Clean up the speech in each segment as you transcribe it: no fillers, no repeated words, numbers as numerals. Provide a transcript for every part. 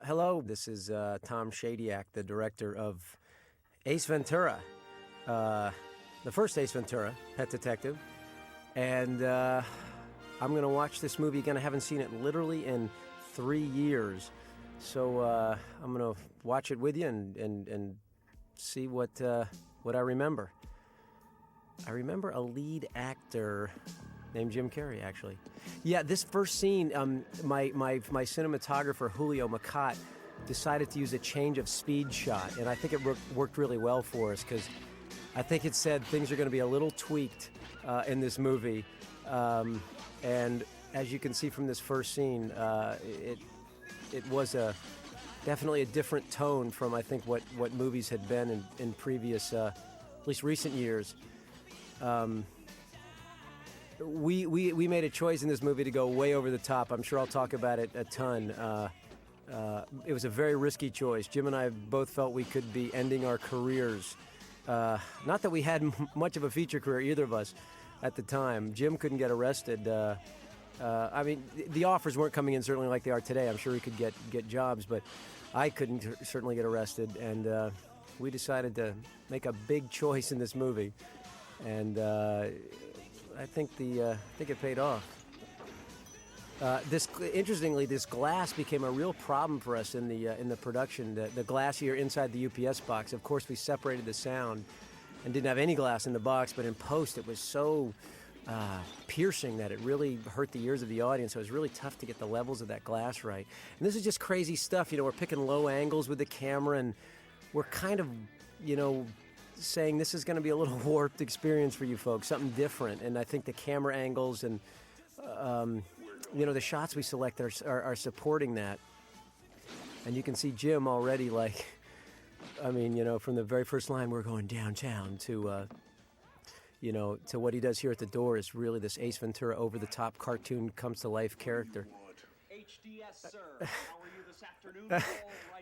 Hello, this is Tom Shadyac, the director of Ace Ventura, the first Ace Ventura, Pet Detective, and I'm going to watch this movie again. I haven't seen it literally in 3 years, so I'm going to watch it with you and see what I remember. I remember a lead actor named Jim Carrey, actually. Yeah, this first scene, my cinematographer, Julio Macat, decided to use a change of speed shot, and I think it worked really well for us, because I think it said things are going to be a little tweaked in this movie. And as you can see from this first scene, it was definitely a different tone from, I think, what movies had been in previous, at least recent years. We made a choice in this movie to go way over the top. I'm sure I'll talk about it a ton. It was a very risky choice. Jim and I both felt we could be ending our careers. Not that we had much of a feature career, either of us, at the time. Jim couldn't get arrested. I mean, the offers weren't coming in certainly like they are today. I'm sure he could get jobs, but I couldn't certainly get arrested. And we decided to make a big choice in this movie. And I think it paid off. Interestingly, this glass became a real problem for us in the production. The glass here inside the UPS box. Of course, we separated the sound and didn't have any glass in the box. But in post, it was so piercing that it really hurt the ears of the audience. So it was really tough to get the levels of that glass right. And this is just crazy stuff. We're picking low angles with the camera, and we're kind of, saying this is going to be a little warped experience for you folks, something different. And I think the camera angles and the shots we select are supporting that. And you can see Jim already, from the very first line, we're going downtown to what he does here at the door is really this Ace Ventura over-the-top cartoon comes-to-life character. HDS, sir. How are you this afternoon?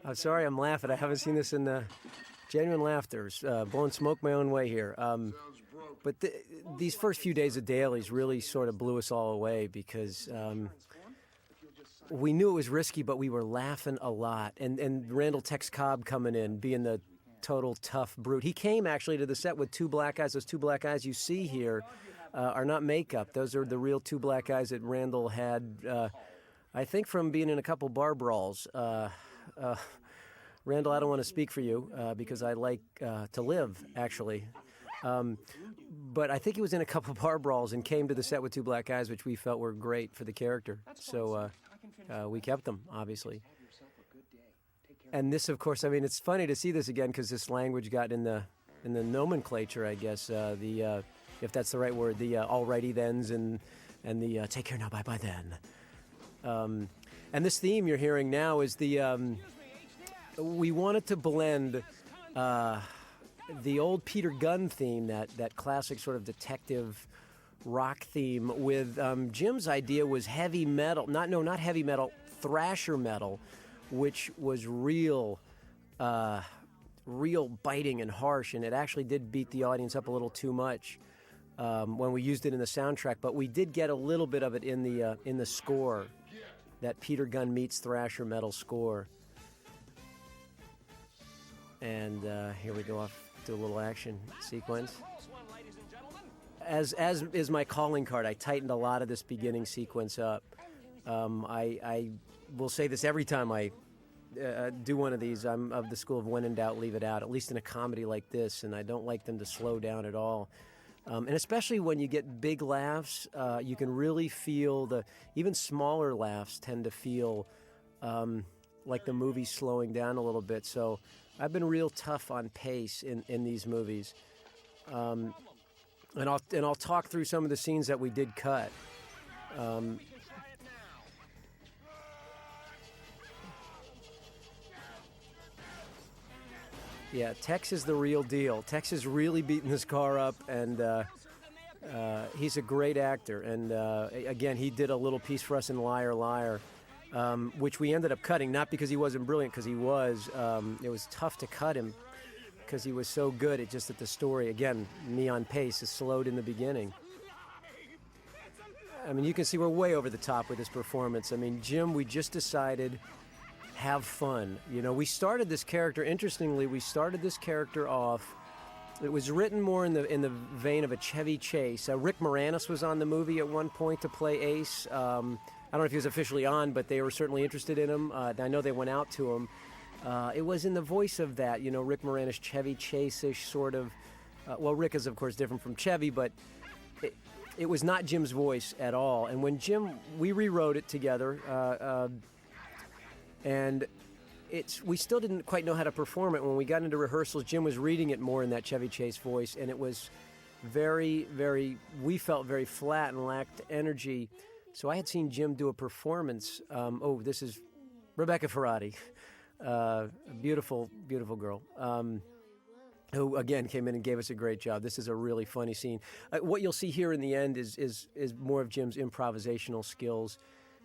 I'm sorry, I'm laughing. I haven't seen this in genuine laughter, blowing smoke my own way here. But these first few days of dailies really sort of blew us all away, because we knew it was risky, but we were laughing a lot. And Randall Tex Cobb coming in, being the total tough brute. He came actually to the set with two black eyes. Those two black eyes you see here are not makeup. Those are the real two black eyes that Randall had, I think, from being in a couple bar brawls. Randall, I don't want to speak for you because I like to live, actually. But I think he was in a couple bar brawls and came to the set with two black eyes, which we felt were great for the character. So we kept them, obviously. And this, of course, it's funny to see this again, because this language got in the nomenclature, I guess, if that's the right word, the alrighty thens and the take care now, bye-bye then. And this theme you're hearing now is we wanted to blend the old Peter Gunn theme, that classic sort of detective rock theme, with Jim's idea was heavy metal. Not heavy metal, thrasher metal, which was real biting and harsh, and it actually did beat the audience up a little too much when we used it in the soundtrack. But we did get a little bit of it in the score, that Peter Gunn meets thrasher metal score. And here we go off to a little action sequence. As is my calling card, I tightened a lot of this beginning sequence up. I will say this every time I do one of these. I'm of the school of when in doubt, leave it out, at least in a comedy like this, and I don't like them to slow down at all. And especially when you get big laughs, you can really feel even smaller laughs tend to feel like the movie's slowing down a little bit. So I've been real tough on pace in these movies. And I'll talk through some of the scenes that we did cut. Yeah, Tex is the real deal. Tex is really beating this car up, and he's a great actor. And again, he did a little piece for us in Liar, Liar, which we ended up cutting, not because he wasn't brilliant, because he was. It was tough to cut him because he was so good. It's just that the story, again, me on pace, is slowed in the beginning. You can see we're way over the top with this performance. Jim, we just decided have fun. You know, we started this character, interestingly, we started this character off. It was written more in the vein of a Chevy Chase. Rick Moranis was on the movie at one point to play Ace. I don't know if he was officially on, but they were certainly interested in him. I know they went out to him. It was in the voice of that, you know, Rick Moranis, Chevy Chase-ish sort of. Well, Rick is, of course, different from Chevy, but it was not Jim's voice at all. And when we rewrote it together, and we still didn't quite know how to perform it. When we got into rehearsals, Jim was reading it more in that Chevy Chase voice, and it was we felt very flat and lacked energy. So I had seen Jim do a performance. This is Rebecca Ferrati, a beautiful, beautiful girl, who, again, came in and gave us a great job. This is a really funny scene. What you'll see here in the end is more of Jim's improvisational skills.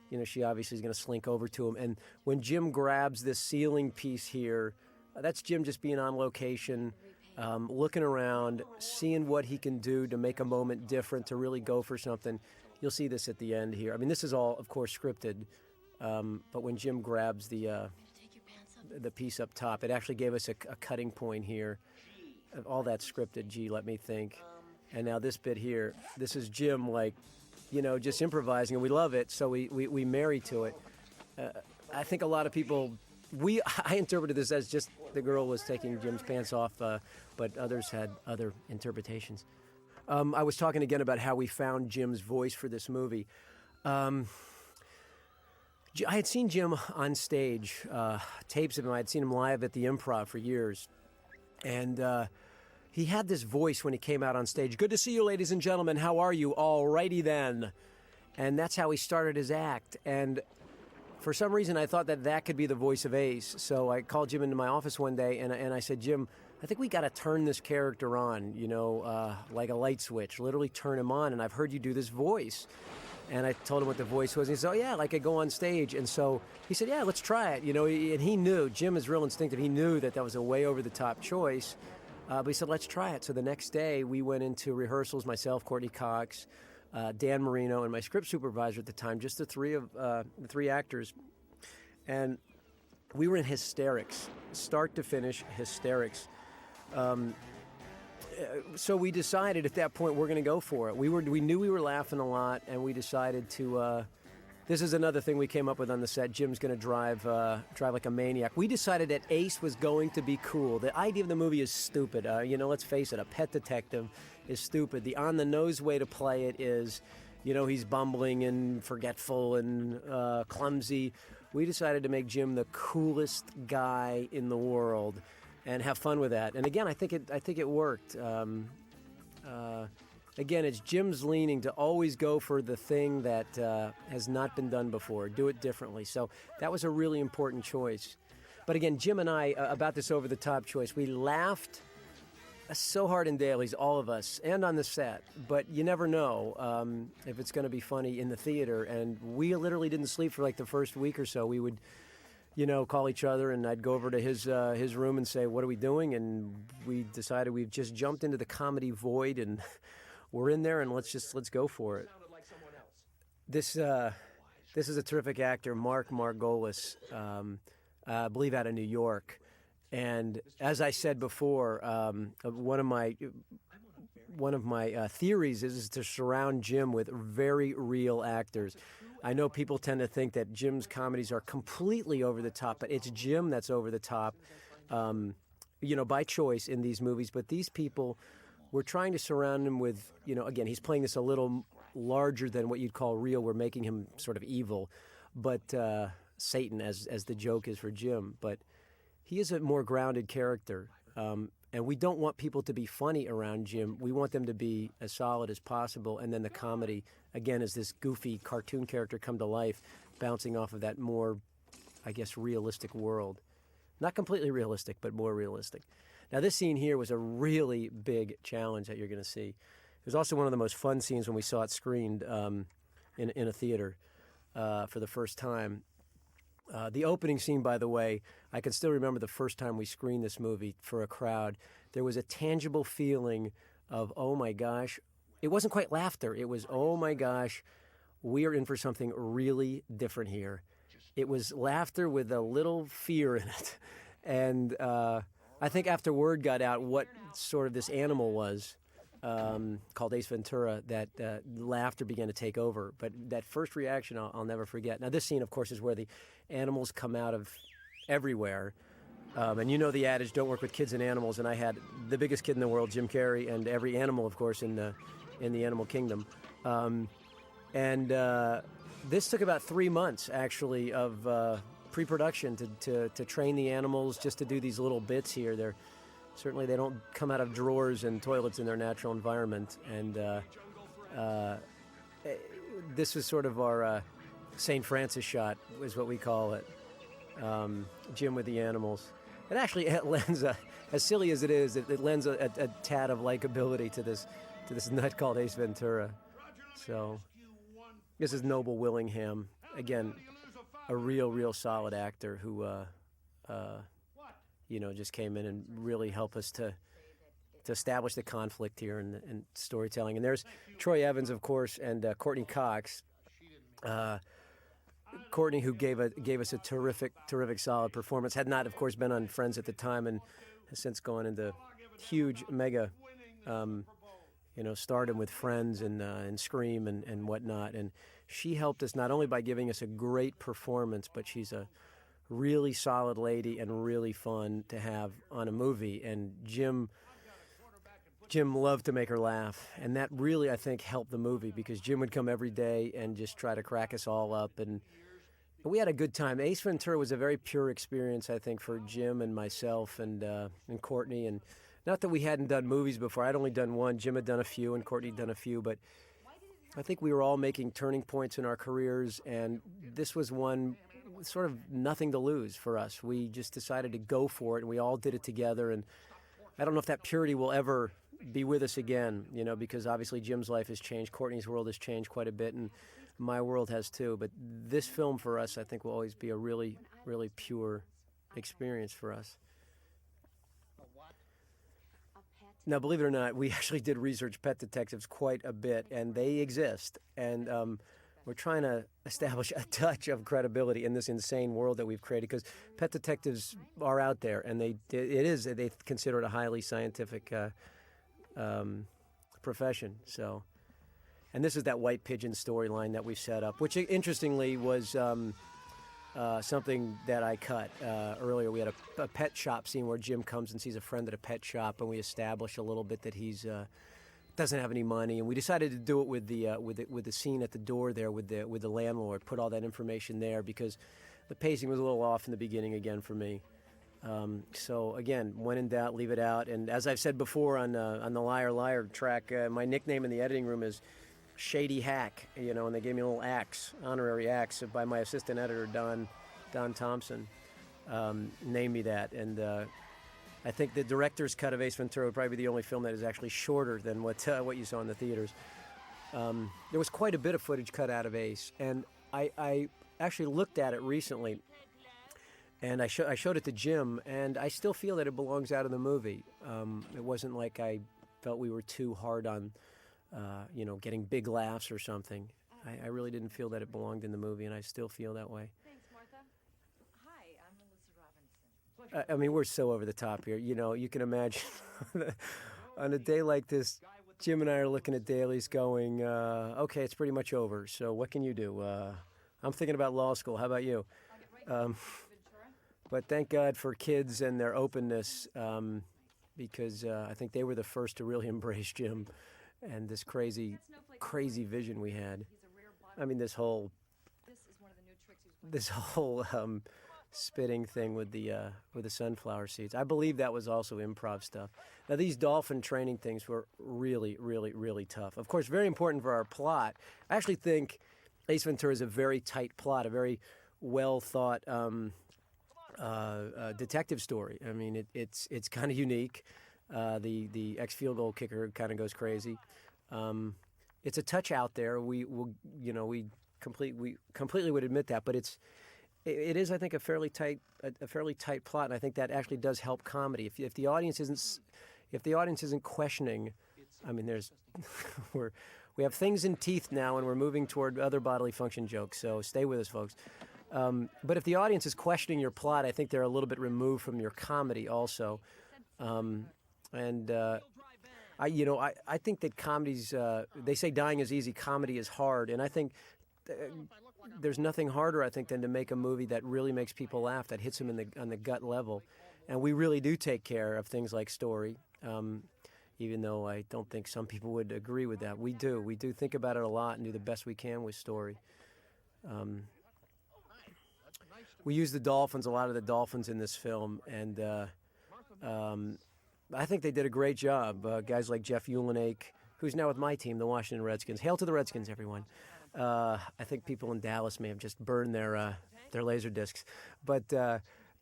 You know, she obviously is going to slink over to him. And when Jim grabs this ceiling piece here, that's Jim just being on location, looking around, seeing what he can do to make a moment different, to really go for something. You'll see this at the end here. I mean, this is all, of course, scripted. But when Jim grabs the piece up top, it actually gave us a cutting point here. All that scripted, gee, let me think. And now this bit here, this is Jim, like, you know, just improvising, and we love it, so we marry to it. I think a lot of people, I interpreted this as just the girl was taking Jim's pants off, but others had other interpretations. I was talking again about how we found Jim's voice for this movie. I had seen Jim on stage, tapes of him. I had seen him live at the Improv for years, and he had this voice when he came out on stage. Good to see you, ladies and gentlemen. How are you? All righty then. And that's how he started his act. And for some reason, I thought that could be the voice of Ace. So I called Jim into my office one day, and I said, Jim, I think we got to turn this character on, you know, like a light switch, literally turn him on. And I've heard you do this voice. And I told him what the voice was. And he said, oh, yeah, like I go on stage. And so he said, yeah, let's try it. You know, and he knew, Jim is real instinctive. He knew that was a way over the top choice. But he said, let's try it. So the next day, we went into rehearsals, myself, Courtney Cox, Dan Marino, and my script supervisor at the time, just the three actors. And we were in hysterics, start to finish hysterics. So we decided at that point we're going to go for it. We knew we were laughing a lot, and we decided to. This is another thing we came up with on the set. Jim's going to drive like a maniac. We decided that Ace was going to be cool. The idea of the movie is stupid. You know, let's face it, a pet detective is stupid. The on-the-nose way to play it is, you know, he's bumbling and forgetful and clumsy. We decided to make Jim the coolest guy in the world and have fun with that. And again, I think it worked. Again, it's Jim's leaning to always go for the thing that has not been done before, do it differently. So that was a really important choice. But again, Jim and I, about this over-the-top choice, we laughed so hard in dailies, all of us, and on the set. But you never know if it's going to be funny in the theater. And we literally didn't sleep for like the first week or so. We would, you know, call each other, and I'd go over to his room and say, what are we doing? And we decided we've just jumped into the comedy void, and we're in there, and let's go for it. This is a terrific actor, Mark Margolis, I believe out of New York. And as I said before, one of my theories is to surround Jim with very real actors. I know people tend to think that Jim's comedies are completely over the top, but it's Jim that's over the top, you know, by choice in these movies. But these people, we're trying to surround him with, you know, again, he's playing this a little larger than what you'd call real. We're making him sort of evil, but Satan, as the joke is for Jim. But he is a more grounded character, and we don't want people to be funny around Jim. We want them to be as solid as possible, and then the comedy, again, is this goofy cartoon character come to life, bouncing off of that more, I guess, realistic world. Not completely realistic, but more realistic. Now, this scene here was a really big challenge that you're going to see. It was also one of the most fun scenes when we saw it screened in a theater for the first time. The opening scene, by the way, I can still remember the first time we screened this movie for a crowd. There was a tangible feeling of, oh my gosh. It wasn't quite laughter. It was, oh my gosh, we are in for something really different here. it was laughter with a little fear in it. And I think after word got out what sort of this animal was, called Ace Ventura, that laughter began to take over. But that first reaction I'll never forget. Now, this scene, of course, is where the animals come out of everywhere. And you know the adage, don't work with kids and animals. And I had the biggest kid in the world, Jim Carrey, and every animal, of course, in the animal kingdom. This took about 3 months, actually, of pre-production to train the animals just to do these little bits here. Certainly they don't come out of drawers and toilets in their natural environment. And this was sort of our St. Francis shot, is what we call it. Jim with the animals. And actually, it lends, as silly as it is, it lends a tad of likability to this nut called Ace Ventura. So this is Noble Willingham. Again, a real solid actor who just came in and really helped us to establish the conflict here and storytelling. And there's Troy Evans, of course, and Courtney Cox. Courtney, who gave us a terrific, solid performance, had not, of course, been on Friends at the time, and has since gone into huge, mega, stardom with Friends and Scream and whatnot. And she helped us not only by giving us a great performance, but she's a really solid lady and really fun to have on a movie. And Jim loved to make her laugh, and that really, I think, helped the movie, because Jim would come every day and just try to crack us all up, and we had a good time. Ace Ventura was a very pure experience, I think, for Jim and myself and Courtney. And not that we hadn't done movies before. I'd only done one. Jim had done a few, and Courtney had done a few. But I think we were all making turning points in our careers, and this was one sort of nothing to lose for us. We just decided to go for it, and we all did it together. And I don't know if that purity will ever be with us again, because obviously Jim's life has changed. Courtney's world has changed quite a bit, and my world has too. But this film for us, I think, will always be a really pure experience for us. Now, believe it or not, we actually did research pet detectives quite a bit, and they exist. And we're trying to establish a touch of credibility in this insane world that we've created, because pet detectives are out there, and they consider it a highly scientific profession. So, and this is that white pigeon storyline that we set up, which interestingly was something that I cut earlier. We had a pet shop scene where Jim comes and sees a friend at a pet shop, and we establish a little bit that he's doesn't have any money, and we decided to do it with the scene at the door there with the landlord. Put all that information there because the pacing was a little off in the beginning again for me. So again, when in doubt, leave it out. And as I've said before on the Liar Liar track, my nickname in the editing room is Shady Hack, and they gave me a little axe, honorary axe, by my assistant editor, Don Thompson, named me that. And I think the director's cut of Ace Ventura would probably be the only film that is actually shorter than what you saw in the theaters. There was quite a bit of footage cut out of Ace, and I actually looked at it recently, and I showed it to Jim, and I still feel that it belongs out of the movie. It wasn't like I felt we were too hard on getting big laughs or something. I really didn't feel that it belonged in the movie, and I still feel that way. Thanks, Martha. Hi, I'm Melissa Robinson. I mean, we're so over the top here. You can imagine on a day like this, Jim and I are looking at dailies going, okay, it's pretty much over. So what can you do? I'm thinking about law school. How about you? But thank God for kids and their openness, because I think they were the first to really embrace Jim and this crazy vision we had. I mean, this whole spitting thing with the sunflower seeds. I believe that was also improv stuff. Now, these dolphin training things were really tough. Of course, very important for our plot. I actually think Ace Ventura is a very tight plot, a very well thought detective story. I mean, it's kind of unique. The ex-field goal kicker kind of goes crazy. It's a touch out there. We completely would admit that, but it is, I think, a fairly tight plot, and I think that actually does help comedy. If the audience isn't questioning, I mean, we have things in teeth now, and we're moving toward other bodily function jokes. So stay with us, folks. But if the audience is questioning your plot, I think they're a little bit removed from your comedy also. I think that comedies, they say dying is easy, comedy is hard. And I think there's nothing harder, I think, than to make a movie that really makes people laugh, that hits them on the gut level. And we really do take care of things like story, even though I don't think some people would agree with that. We do. We do think about it a lot and do the best we can with story. We use a lot of the dolphins in this film, and I think they did a great job. Guys like Jeff Ulenake, who's now with my team, the Washington Redskins. Hail to the Redskins, everyone. I think people in Dallas may have just burned their laser discs. But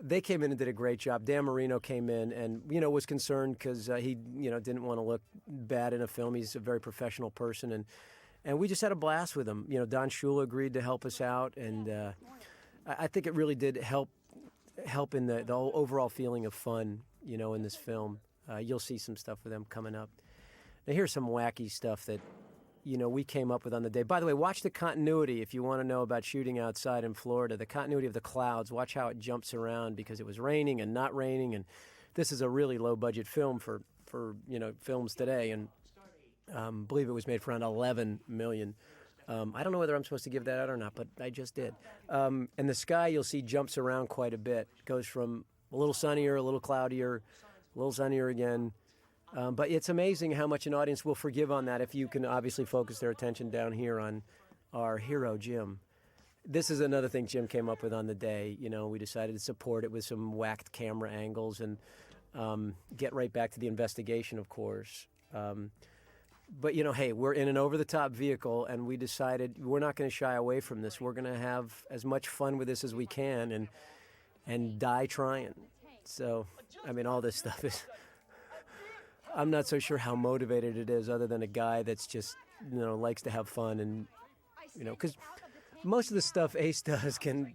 they came in and did a great job. Dan Marino came in and, was concerned because he, didn't want to look bad in a film. He's a very professional person. And we just had a blast with him. Don Shula agreed to help us out. And I think it really did help in the whole overall feeling of fun, in this film. You'll see some stuff with them coming up. Now, here's some wacky stuff that, we came up with on the day. By the way, watch the continuity if you want to know about shooting outside in Florida. The continuity of the clouds. Watch how it jumps around because it was raining and not raining. And this is a really low-budget film for films today. And I believe it was made for around $11 million. I don't know whether I'm supposed to give that out or not, but I just did. And the sky, you'll see, jumps around quite a bit. Goes from a little sunnier, a little cloudier, a little sunnier again. But it's amazing how much an audience will forgive on that if you can obviously focus their attention down here on our hero, Jim. This is another thing Jim came up with on the day. We decided to support it with some whacked camera angles and get right back to the investigation, of course. But, hey, we're in an over-the-top vehicle, and we decided we're not going to shy away from this. We're going to have as much fun with this as we can and die trying. So, all this stuff is... I'm not so sure how motivated it is other than a guy that's just, likes to have fun and, because most of the stuff Ace does can,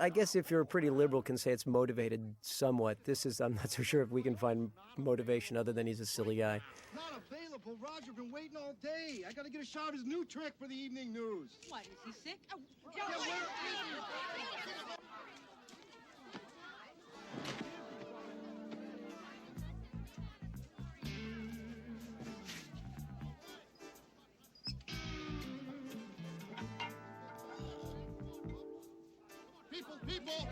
I guess if you're pretty liberal, can say it's motivated somewhat. I'm not so sure if we can find motivation other than he's a silly guy. Not available. Roger, been waiting all day. I got to get a shot of his new trick for the evening news. What, is he sick? Oh, Yeah, where is People!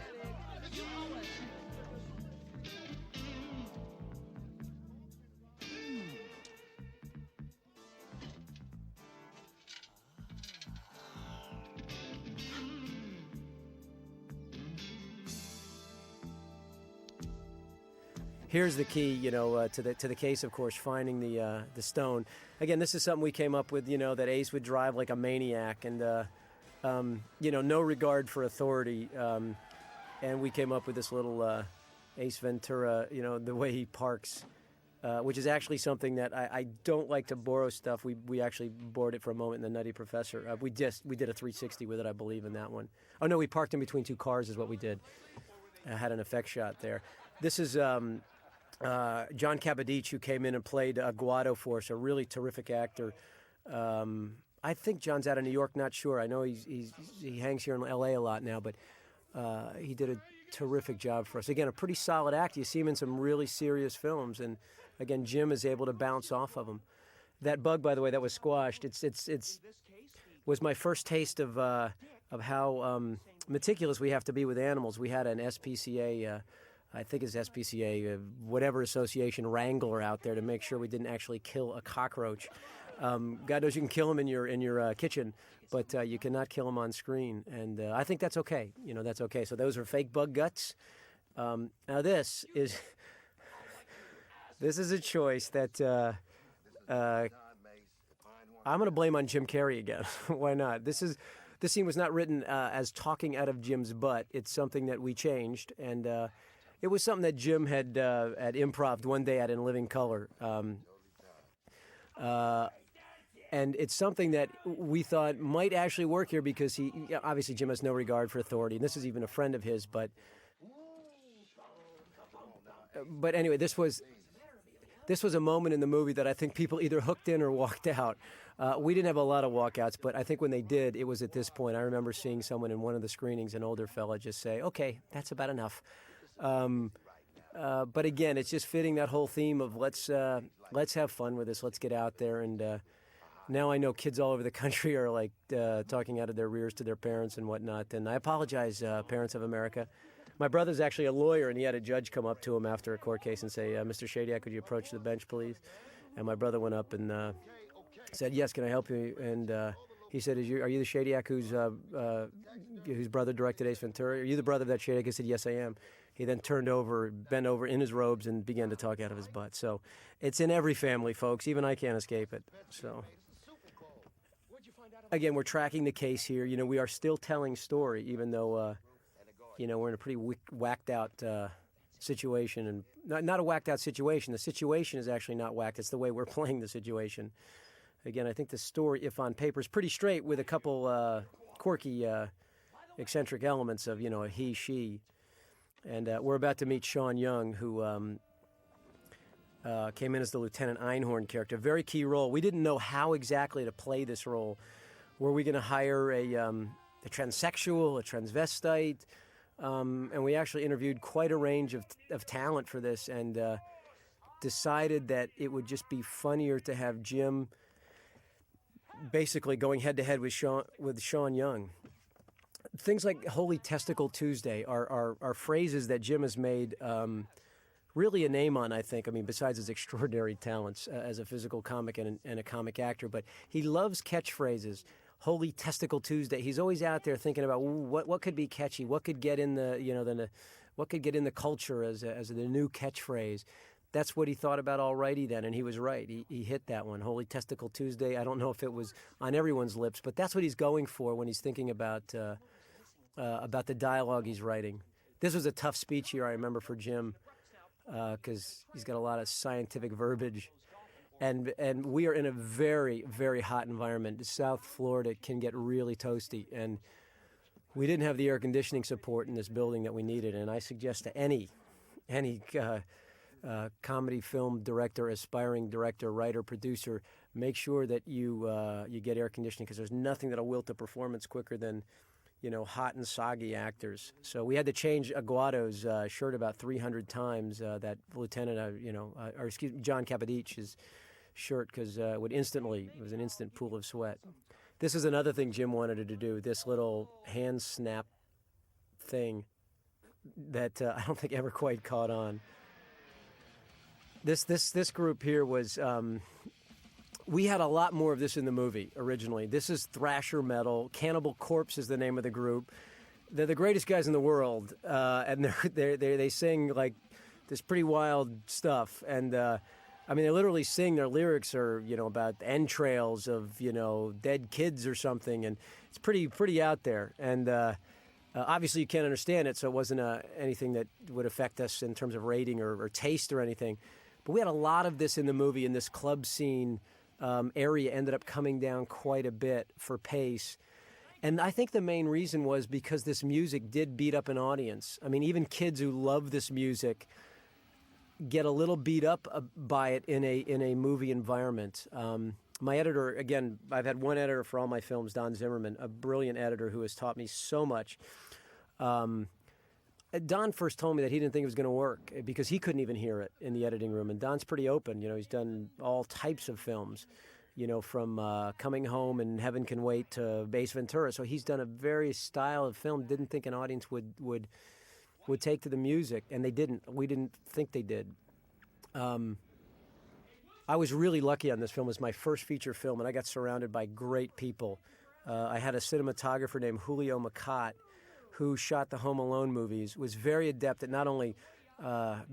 Here's the key, to the case, of course, finding the stone. Again, this is something we came up with, that Ace would drive like a maniac and. No regard for authority, and we came up with this little Ace Ventura, the way he parks, which is actually something that I don't like to borrow stuff. We actually borrowed it for a moment in The Nutty Professor. We did a 360 with it, I believe, in that one. Oh, no, we parked in between two cars is what we did. Had an effect shot there. This is John Capodice, who came in and played Aguado for us, a really terrific actor. I think John's out of New York, not sure. I know he hangs here in L.A. a lot now, but he did a terrific job for us. Again, a pretty solid act. You see him in some really serious films, and again, Jim is able to bounce off of him. That bug, by the way, that was squashed. It's was my first taste of how meticulous we have to be with animals. We had an SPCA. I think it's SPCA, whatever association wrangler out there to make sure we didn't actually kill a cockroach. God knows you can kill them in your kitchen, but you cannot kill them on screen, and I think that's okay. That's okay. So those are fake bug guts. Now this is a choice that I'm going to blame on Jim Carrey again. Why not? This scene was not written as talking out of Jim's butt. It's something that we changed, and it was something that Jim had improv'd one day at In Living Color. And it's something that we thought might actually work here because obviously Jim has no regard for authority, and this is even a friend of his. But anyway, this was a moment in the movie that I think people either hooked in or walked out. We didn't have a lot of walkouts, but I think when they did, it was at this point. I remember seeing someone in one of the screenings, an older fella, just say, "Okay, that's about enough." But again, it's just fitting that whole theme of let's have fun with this. Let's get out there. And now I know kids all over the country are like talking out of their rears to their parents and whatnot. And I apologize, parents of America. My brother's actually a lawyer, and he had a judge come up to him after a court case and say, "Mr. Shadyac, could you approach the bench, please?" And my brother went up and said, "Yes, can I help you?" And he said, "Are you the Shadyac whose brother directed Ace Ventura? Are you the brother of that Shadyac?" He said, "Yes, I am." He then bent over in his robes and began to talk out of his butt. So it's in every family, folks. Even I can't escape it. So again, we're tracking the case here. You know, we are still telling story, even though we're in a pretty whacked out situation, and not a whacked out situation. The situation is actually not whacked. It's the way we're playing the situation. Again, I think the story, if on paper, is pretty straight with a couple quirky, eccentric elements of a he, she. And we're about to meet Sean Young, who came in as the Lieutenant Einhorn character. Very key role. We didn't know how exactly to play this role. Were we going to hire a transsexual, a transvestite? And we actually interviewed quite a range of talent for this, and decided that it would just be funnier to have Jim basically going head-to-head with Sean Young. Things like Holy Testicle Tuesday are phrases that Jim has made really a name on, I think. I mean, besides his extraordinary talents as a physical comic and a comic actor, but he loves catchphrases. Holy Testicle Tuesday. He's always out there thinking about what could be catchy, what could get in what could get in the culture as the new catchphrase. That's what he thought about alrighty then, and he was right. He hit that one. Holy Testicle Tuesday. I don't know if it was on everyone's lips, but that's what he's going for when he's thinking about the dialogue he's writing. This was a tough speech here, I remember, for Jim, because he's got a lot of scientific verbiage. And we are in a very, very hot environment. South Florida can get really toasty, and we didn't have the air conditioning support in this building that we needed. And I suggest to any comedy film director, aspiring director, writer, producer, make sure that you get air conditioning, because there's nothing that'll wilt a performance quicker than hot and soggy actors. So we had to change Aguado's shirt about 300 times. That lieutenant, John Capodich's shirt, because it was an instant pool of sweat. This is another thing Jim wanted to do, this little hand snap thing that I don't think ever quite caught on. This group here was, we had a lot more of this in the movie originally. This is thrasher metal. Cannibal Corpse is the name of the group. They're the greatest guys in the world, and they sing like this pretty wild stuff. And they literally sing. Their lyrics are about entrails of dead kids or something, and it's pretty out there. And obviously you can't understand it, so it wasn't anything that would affect us in terms of rating or taste or anything. But we had a lot of this in the movie, and this club scene area ended up coming down quite a bit for pace. And I think the main reason was because this music did beat up an audience. I mean, even kids who love this music get a little beat up by it in a movie environment. My editor, again, I've had one editor for all my films, Don Zimmerman, a brilliant editor who has taught me so much. Don first told me that he didn't think it was going to work because he couldn't even hear it in the editing room. And Don's pretty open. He's done all types of films, from Coming Home and Heaven Can Wait to Ace Ventura. So he's done a various style of film. Didn't think an audience would take to the music, and they didn't. We didn't think they did. I was really lucky on this film. It was my first feature film, and I got surrounded by great people. I had a cinematographer named Julio Macat, who shot the Home Alone movies, was very adept at not only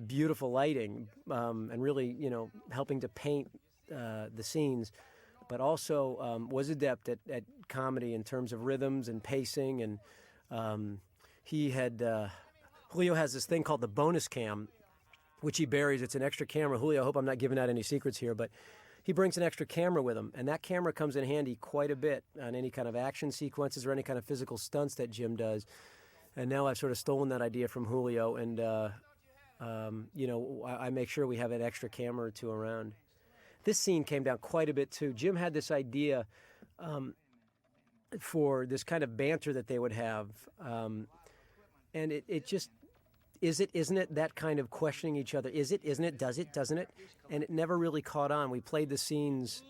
beautiful lighting and really, helping to paint the scenes, but also was adept at comedy in terms of rhythms and pacing. And Julio has this thing called the bonus cam, which he buries. It's an extra camera. Julio, I hope I'm not giving out any secrets here, but he brings an extra camera with him, and that camera comes in handy quite a bit on any kind of action sequences or any kind of physical stunts that Jim does. And now I've sort of stolen that idea from Julio, and I make sure we have an extra camera or two around. This scene came down quite a bit too. Jim had this idea for this kind of banter that they would have, and it just is it, isn't it? That kind of questioning each other. Is it? Isn't it? Does it? Doesn't it? And it never really caught on. We played the scenes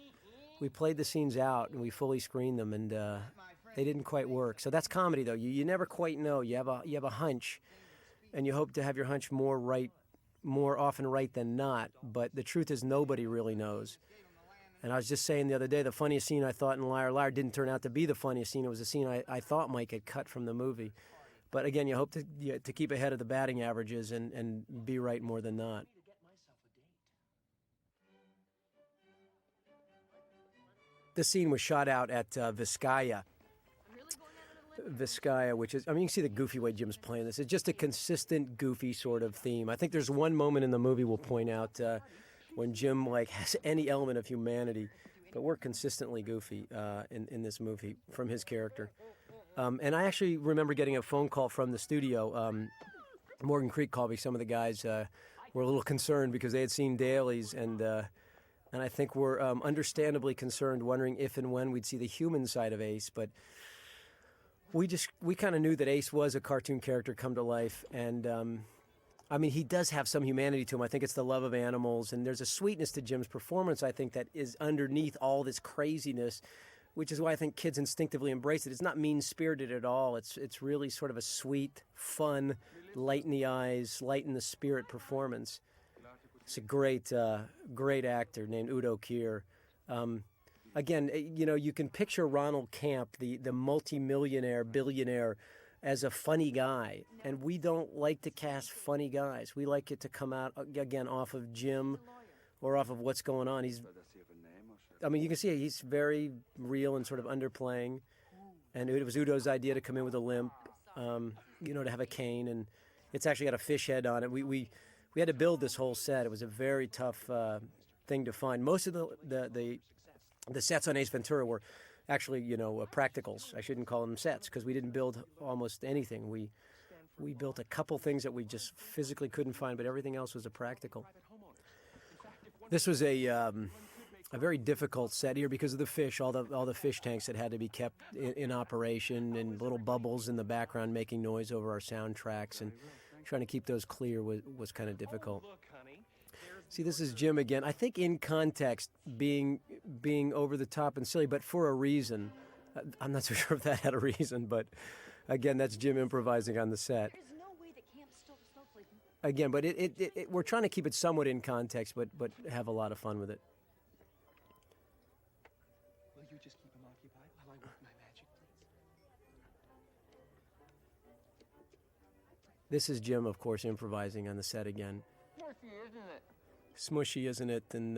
out, and we fully screened them, and they didn't quite work. So that's comedy, though. You never quite know. You have a hunch, and you hope to have your hunch more often right than not. But the truth is, nobody really knows. And I was just saying the other day, the funniest scene I thought in Liar Liar didn't turn out to be the funniest scene. It was a scene I thought Mike had cut from the movie. But again, you hope to keep ahead of the batting averages and be right more than not. This scene was shot out at Vizcaya, which is, I mean, you can see the goofy way Jim's playing this. It's just a consistent, goofy sort of theme. I think there's one moment in the movie we'll point out when Jim has any element of humanity, but we're consistently goofy in this movie from his character. And I actually remember getting a phone call from the studio. Morgan Creek called me. Some of the guys were a little concerned because they had seen dailies, and I think were understandably concerned, wondering if and when we'd see the human side of Ace. But we kind of knew that Ace was a cartoon character come to life, and I mean, he does have some humanity to him. I think it's the love of animals, and there's a sweetness to Jim's performance, I think, that is underneath all this craziness, which is why I think kids instinctively embrace it. It's not mean-spirited at all. It's really sort of a sweet, fun, light in the eyes, light in the spirit performance. It's a great actor named Udo Kier. Again, you can picture Ronald Camp, the multi-millionaire, billionaire, as a funny guy. And we don't like to cast funny guys. We like it to come out, again, off of Jim or off of what's going on. You can see he's very real and sort of underplaying. And it was Udo's idea to come in with a limp, to have a cane. And it's actually got a fish head on it. We had to build this whole set. It was a very tough thing to find. Most of the sets on Ace Ventura were actually, practicals. I shouldn't call them sets because we didn't build almost anything. We built a couple things that we just physically couldn't find, but everything else was a practical. This was a very difficult set here because of the fish, all the fish tanks that had to be kept in operation, and little bubbles in the background making noise over our soundtracks, and trying to keep those clear was kind of difficult. See, this is Jim again. I think in context, being over the top and silly, but for a reason. I'm not so sure if that had a reason, but again, that's Jim improvising on the set. Again, but we're trying to keep it somewhat in context, but have a lot of fun with it. Will you just keep him occupied while I work my magic, please? This is Jim, of course, improvising on the set again. Smushy, isn't it? And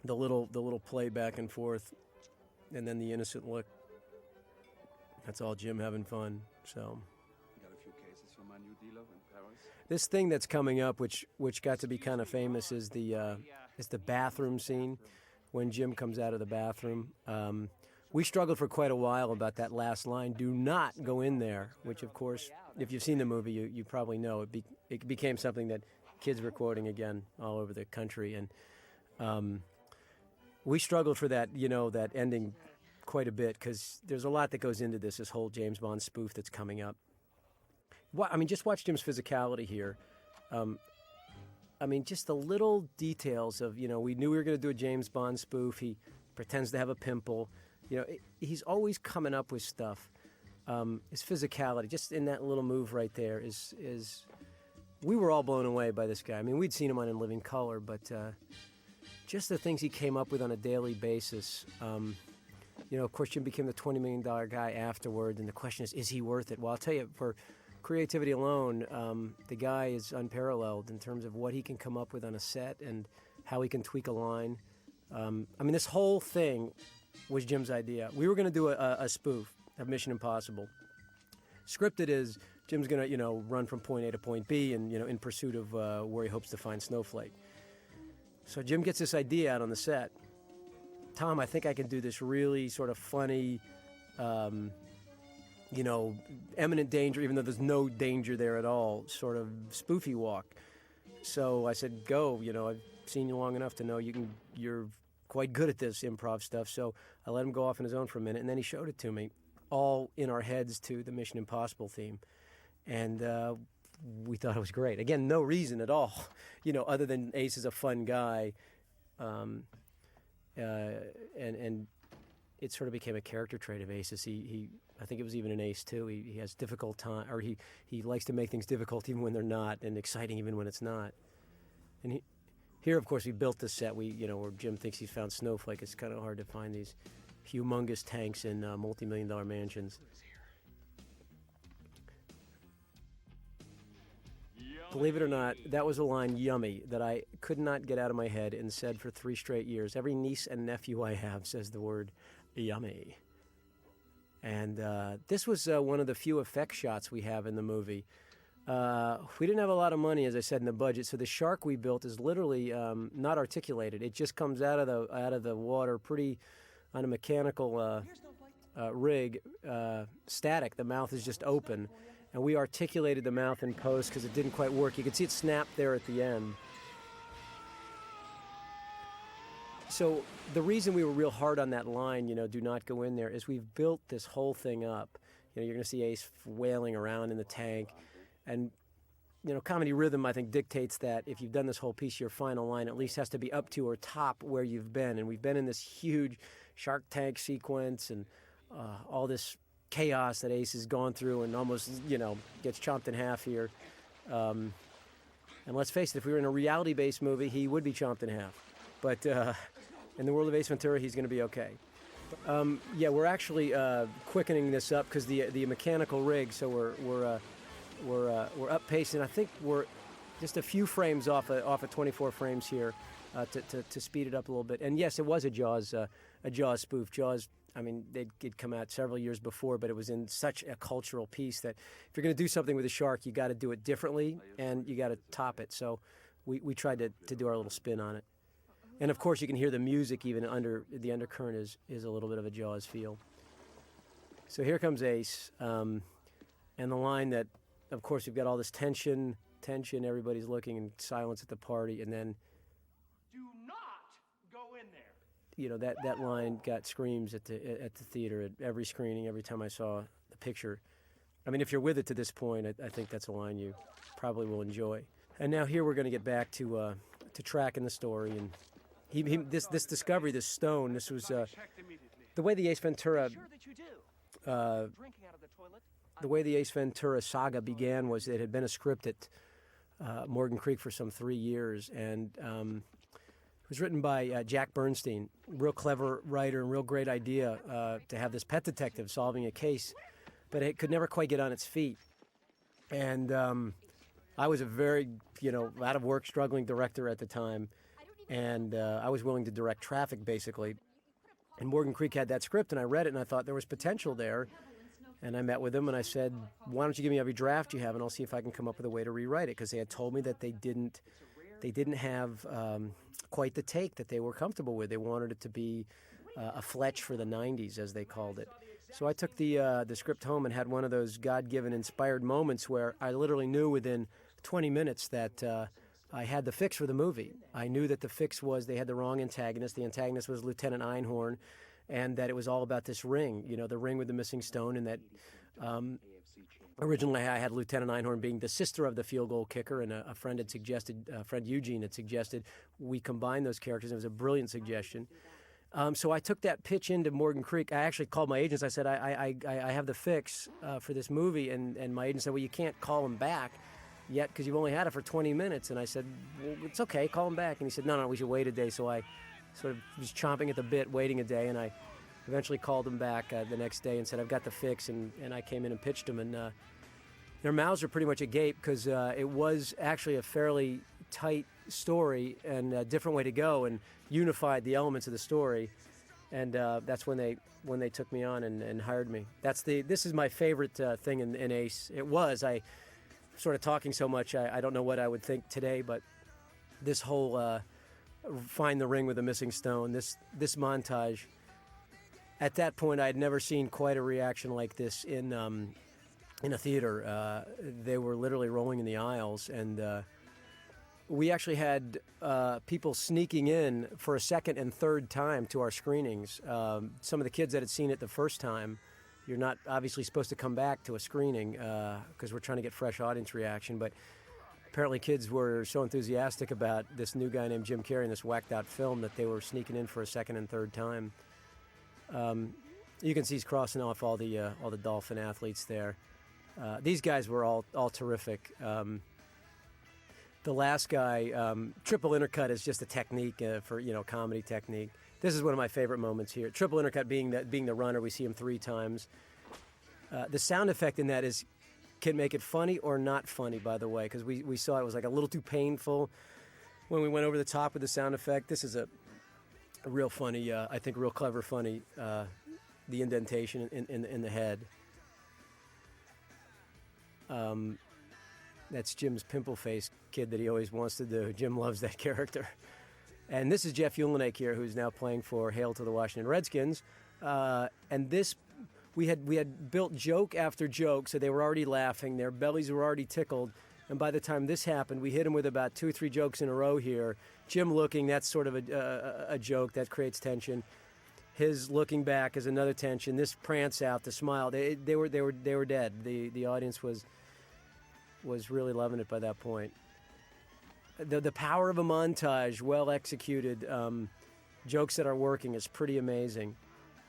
the little play back and forth, and then the innocent look. That's all Jim having fun. So. Got a few cases from my new dealer in Paris. This thing that's coming up, which got to be kind of famous, is the bathroom scene when Jim comes out of the bathroom. We struggled for quite a while about that last line, "Do not go in there," which, of course, if you've seen the movie, you probably know. It became something that kids were quoting again all over the country. And we struggled for that, that ending quite a bit, because there's a lot that goes into this whole James Bond spoof that's coming up. Just watch Jim's physicality here. Just the little details of, we knew we were going to do a James Bond spoof. He pretends to have a pimple. He's always coming up with stuff. His physicality, just in that little move right there, is we were all blown away by this guy. We'd seen him on In Living Color, but just the things he came up with on a daily basis. Of course, Jim became the $20 million guy afterward, and the question is he worth it? Well, I'll tell you, for creativity alone, the guy is unparalleled in terms of what he can come up with on a set and how he can tweak a line. This whole thing was Jim's idea. We were going to do a spoof of Mission Impossible. Scripted is Jim's going to, run from point A to point B and, in pursuit of where he hopes to find Snowflake. So Jim gets this idea out on the set. Tom, I think I can do this really sort of funny, imminent danger, even though there's no danger there at all, sort of spoofy walk. So I said, go, seen you long enough to know you're quite good at this improv stuff. So I let him go off on his own for a minute, and then he showed it to me, all in our heads to the Mission Impossible theme. And we thought it was great. Again, no reason at all, other than Ace is a fun guy. And it sort of became a character trait of Ace's. I think it was even in Ace too. He has difficult time, or he likes to make things difficult even when they're not, and exciting even when it's not. And here, of course, we built this set. Where Jim thinks he's found Snowflake. It's kind of hard to find these humongous tanks in multi-million-dollar mansions. Believe it or not, that was a line, yummy, that I could not get out of my head and said for 3 straight years. Every niece and nephew I have says the word yummy. And this was one of the few effect shots we have in the movie. We didn't have a lot of money, as I said, in the budget, so the shark we built is literally not articulated. It just comes out of the water pretty on a mechanical rig, static. The mouth is just open. And we articulated the mouth in post because it didn't quite work. You could see it snap there at the end. So the reason we were real hard on that line, do not go in there, is we've built this whole thing up. You're going to see Ace wailing around in the tank. And, comedy rhythm, I think, dictates that if you've done this whole piece, your final line at least has to be up to or top where you've been. And we've been in this huge shark tank sequence and all this chaos that Ace has gone through and almost, gets chomped in half here. And let's face it, if we were in a reality-based movie, he would be chomped in half. But in the world of Ace Ventura, he's going to be okay. We're actually quickening this up because the mechanical rig. So we're up pacing. I think we're just a few frames off of 24 frames here to speed it up a little bit. And yes, it was a Jaws spoof. Jaws. I mean, they'd come out several years before, but it was in such a cultural piece that if you're going to do something with a shark, you got to do it differently, and you got to top it. So we tried to do our little spin on it. And, of course, you can hear the music even under the undercurrent is a little bit of a Jaws feel. So here comes Ace, and the line that, of course, we've got all this tension, everybody's looking, and silence at the party, and then Do not go in there. That line got screams at the theater at every screening, every time I saw the picture. I mean, if you're with it to this point, I think that's a line you probably will enjoy. And now here we're going to get back to tracking the story. And this discovery, this stone, this was the way the Ace Ventura saga began was it had been a script at Morgan Creek for some 3 years, and it was written by Jack Bernstein, real clever writer and real great idea to have this pet detective solving a case, but it could never quite get on its feet. And I was a very, out of work, struggling director at the time, and I was willing to direct traffic, basically. And Morgan Creek had that script, and I read it, and I thought there was potential there. And I met with them, and I said, why don't you give me every draft you have, and I'll see if I can come up with a way to rewrite it, because they had told me that they didn't have quite the take that they were comfortable with. They wanted it to be a Fletch for the 90s, as they called it. So I took the script home and had one of those God-given inspired moments where I literally knew within 20 minutes that I had the fix for the movie. I knew that the fix was they had the wrong antagonist. The antagonist was Lieutenant Einhorn, and that it was all about this ring, the ring with the missing stone, and that originally I had Lieutenant Einhorn being the sister of the field goal kicker, and a friend had suggested, friend Eugene had suggested we combine those characters. It was a brilliant suggestion. So I took that pitch into Morgan Creek. I actually called my agents. I said, I have the fix for this movie, and my agent said, well, you can't call him back yet because you've only had it for 20 minutes. And I said, well, it's okay, call him back. And he said, no, we should wait a day. So I sort of was chomping at the bit, waiting a day, and I eventually called him back the next day and said, I've got the fix, and I came in and pitched him, and their mouths are pretty much agape because it was actually a fairly tight story and a different way to go and unified the elements of the story, and that's when they took me on and hired me. This is my favorite thing in Ace. It was. I sort of talking so much, I don't know what I would think today, but this whole find the ring with the missing stone, this montage. At that point, I had never seen quite a reaction like this in a theater. They were literally rolling in the aisles, and we actually had people sneaking in for a second and third time to our screenings. Some of the kids that had seen it the first time, you're not obviously supposed to come back to a screening because we're trying to get fresh audience reaction, but apparently kids were so enthusiastic about this new guy named Jim Carrey in this whacked-out film that they were sneaking in for a second and third time. You can see he's crossing off all the Dolphin athletes there. These guys were all terrific. The last guy, triple intercut is just a technique for comedy technique. This is one of my favorite moments here. Triple intercut being the runner, we see him 3 times. The sound effect in that can make it funny or not funny, by the way, because we saw it was like a little too painful when we went over the top with the sound effect. This is a real funny, I think real clever funny, the indentation in the head. That's Jim's pimple face kid that he always wants to do. Jim loves that character. And this is Jeff Ulenek here, who's now playing for Hail to the Washington Redskins. And this, we had built joke after joke, so they were already laughing. Their bellies were already tickled. And by the time this happened, we hit him with about 2 or 3 jokes in a row here. Jim looking, that's sort of a joke that creates tension. His looking back is another tension. This prance out, the smile, they were dead. The audience was really loving it by that point. The power of a montage, well executed, jokes that are working is pretty amazing,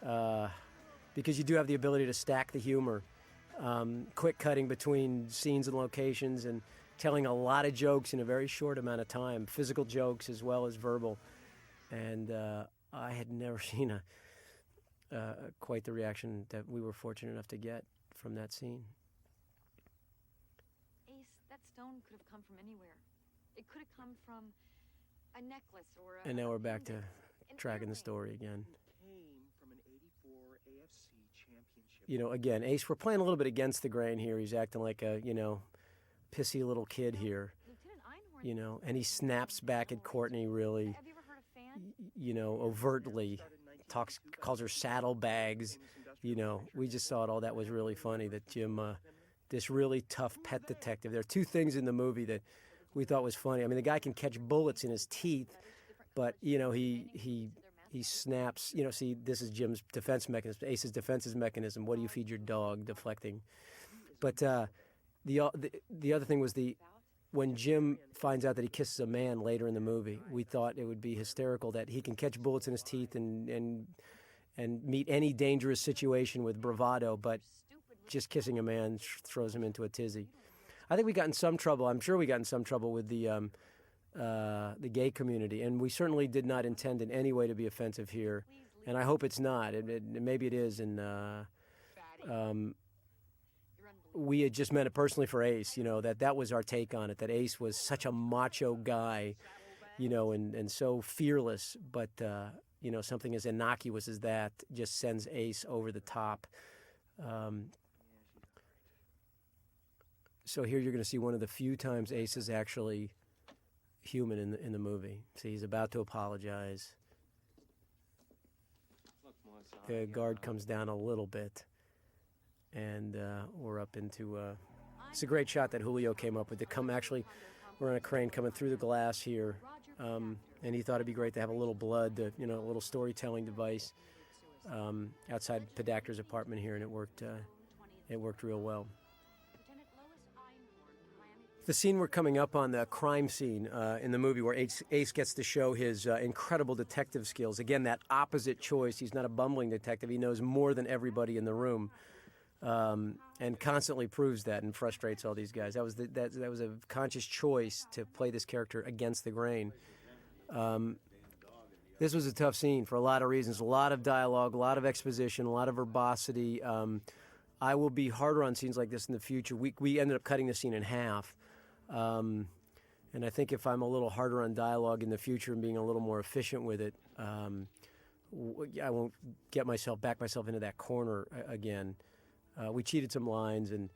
because you do have the ability to stack the humor, quick cutting between scenes and locations, and telling a lot of jokes in a very short amount of time, physical jokes as well as verbal. And I had never seen quite the reaction that we were fortunate enough to get from that scene. That stone could have come from anywhere. It could have come from a necklace or a... And now we're back to an tracking the airplane. story again. Came from an '84 AFC championship. Again, Ace, we're playing a little bit against the grain here. He's acting like a, pissy little kid here, Lieutenant Einhorn. and he snaps back at Courtney really, Have you ever heard of fan? overtly, calls her saddlebags. We just saw it all. That was really funny that Jim, this really tough pet detective. There are 2 things in the movie that we thought was funny. I mean, the guy can catch bullets in his teeth, but he snaps. See, this is Jim's defense mechanism, Ace's defense mechanism. What do you feed your dog? Deflecting. But the other thing was when Jim finds out that he kisses a man later in the movie, we thought it would be hysterical that he can catch bullets in his teeth and meet any dangerous situation with bravado, but just kissing a man throws him into a tizzy. I think we got in some trouble. I'm sure we got in some trouble with the gay community, and we certainly did not intend in any way to be offensive here, and I hope it's not. Maybe it is, and we had just meant it personally for Ace. That was our take on it. That Ace was such a macho guy, and so fearless, but something as innocuous as that just sends Ace over the top. So here you're going to see one of the few times Ace is actually human in the movie. See, he's about to apologize. The guard comes down a little bit, and we're up into... it's a great shot that Julio came up with. We're on a crane coming through the glass here, and he thought it'd be great to have a little blood, a little storytelling device outside Podacter's apartment here, and it worked real well. The scene we're coming up on, the crime scene in the movie where Ace gets to show his incredible detective skills. Again, that opposite choice. He's not a bumbling detective. He knows more than everybody in the room, and constantly proves that and frustrates all these guys. That was a conscious choice to play this character against the grain. This was a tough scene for a lot of reasons. A lot of dialogue, a lot of exposition, a lot of verbosity. I will be harder on scenes like this in the future. We ended up cutting the scene in half. And I think if I'm a little harder on dialogue in the future and being a little more efficient with it, I won't back myself into that corner again. We cheated some lines, and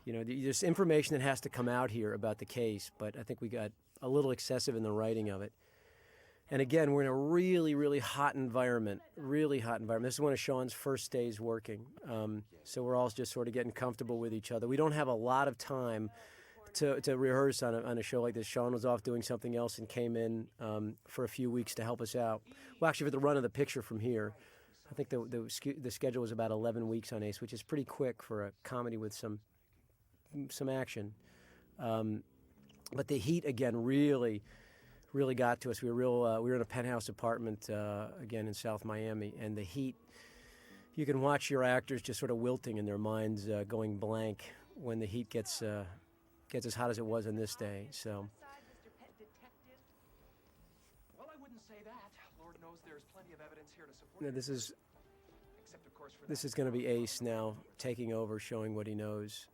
there's information that has to come out here about the case, but I think we got a little excessive in the writing of it. And again, we're in a really, really hot environment, This is one of Sean's first days working, so we're all just sort of getting comfortable with each other. We don't have a lot of time to rehearse on a show like this. Sean was off doing something else and came in for a few weeks to help us out. Well, actually, for the run of the picture from here, I think the schedule was about 11 weeks on Ace, which is pretty quick for a comedy with some action. But the heat again really got to us. We were in a penthouse apartment again in South Miami, and the heat. You can watch your actors just sort of wilting in their minds, going blank when the heat gets as hot as it was on this day. So. Well, I wouldn't say that. Lord knows there's plenty of evidence here to support. Yeah, this is going to be Ace now taking over, showing what he knows.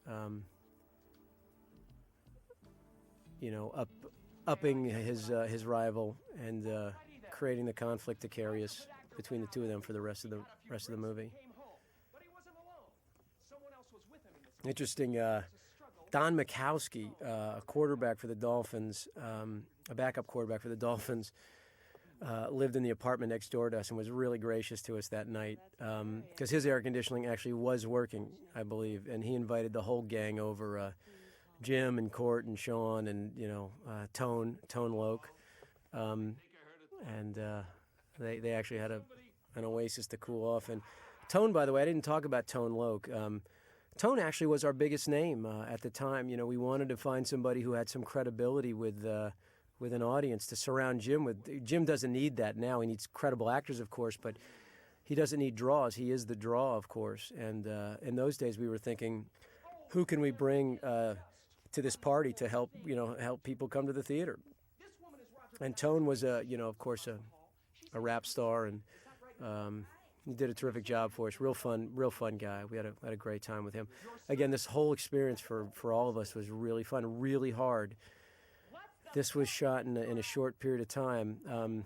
Upping his rival and creating the conflict vicarious between the two of them for the rest of the movie. Interesting. Don Mikowski, a quarterback for the Dolphins, a backup quarterback for the Dolphins, lived in the apartment next door to us and was really gracious to us that night because his air conditioning actually was working, I believe, and he invited the whole gang over. Jim and Court and Sean and Tone Loke, and they actually had an oasis to cool off. And Tone, by the way, I didn't talk about Tone Loke. Tone actually was our biggest name at the time. We wanted to find somebody who had some credibility with an audience to surround Jim with. Jim doesn't need that now. He needs credible actors, of course, but he doesn't need draws. He is the draw, of course. And in those days, we were thinking, who can we bring to this party to help people come to the theater? And Tone was of course a rap star, and he did a terrific job for us. Real fun guy. We had a great time with him. Again, this whole experience for all of us was really fun, really hard. This was shot in a short period of time.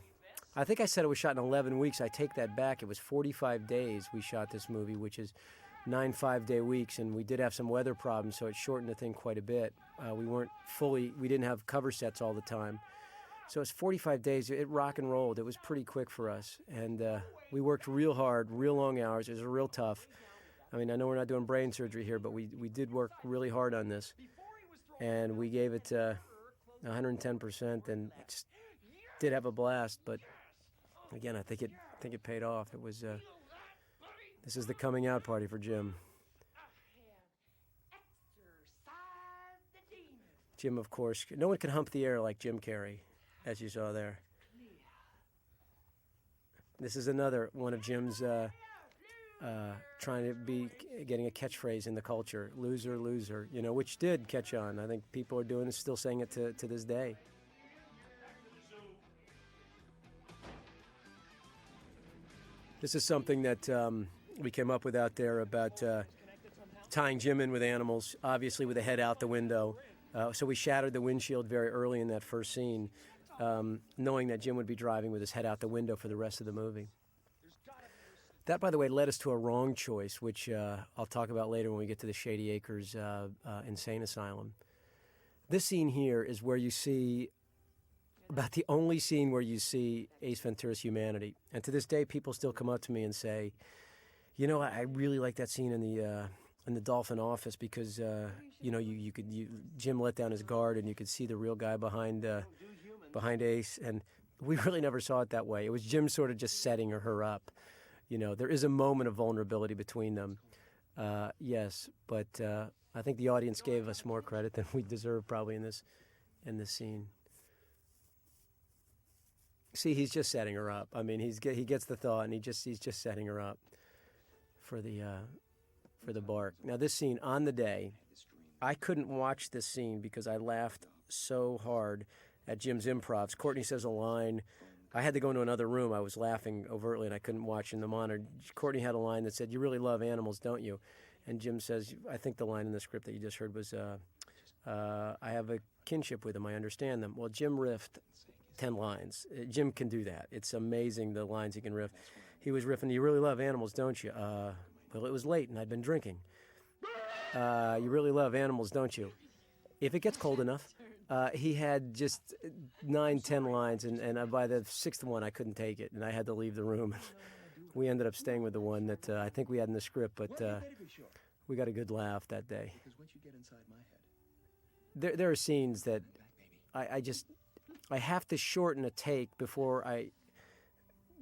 I think I said it was shot in 11 weeks. I take that back. It was 45 days we shot this movie, which is 9 5-day weeks, and we did have some weather problems, so it shortened the thing quite a bit. We didn't have cover sets all the time. So it's 45 days. It rock and rolled. It was pretty quick for us, and we worked real hard, real long hours. It was real tough. I mean, I know we're not doing brain surgery here, but we did work really hard on this, and we gave it 110%, and just did have a blast. But again, I think it paid off. It was. This is the coming out party for Jim. Jim, of course, no one can hump the air like Jim Carrey, as you saw there. This is another one of Jim's trying to be getting a catchphrase in the culture, loser, loser, which did catch on. I think people are doing it, still saying it to this day. This is something that we came up with out there about tying Jim in with animals, obviously with a head out the window. So we shattered the windshield very early in that first scene, knowing that Jim would be driving with his head out the window for the rest of the movie. That, by the way, led us to a wrong choice, which I'll talk about later when we get to the Shady Acres Insane Asylum. This scene here is where you see about the only scene where you see Ace Ventura's humanity. And to this day, people still come up to me and say, I really like that scene in the Dolphin office because Jim let down his guard and you could see the real guy behind Ace, and we really never saw it that way. It was Jim sort of just setting her up. There is a moment of vulnerability between them, yes, but I think the audience gave us more credit than we deserve probably in this scene. See, he's just setting her up. I mean, he gets the thought, and he's just setting her up for the bark. Now, this scene on the day, I couldn't watch this scene because I laughed so hard at Jim's improvs. Courtney says a line. I had to go into another room. I was laughing overtly, and I couldn't watch in the monitor. Courtney had a line that said, "You really love animals, don't you?" And Jim says, I think the line in the script that you just heard was, I have a kinship with them. I understand them. Well, Jim riffed 10 lines. Jim can do that. It's amazing the lines he can riff. He was riffing, "You really love animals, don't you?" Well, it was late and I'd been drinking. "You really love animals, don't you?" If it gets cold enough. He had just 9, 10 lines, and by the 6th one, I couldn't take it, and I had to leave the room. We ended up staying with the one that I think we had in the script, but we got a good laugh that day. Because once you get inside my head, there are scenes that I have to shorten a take before I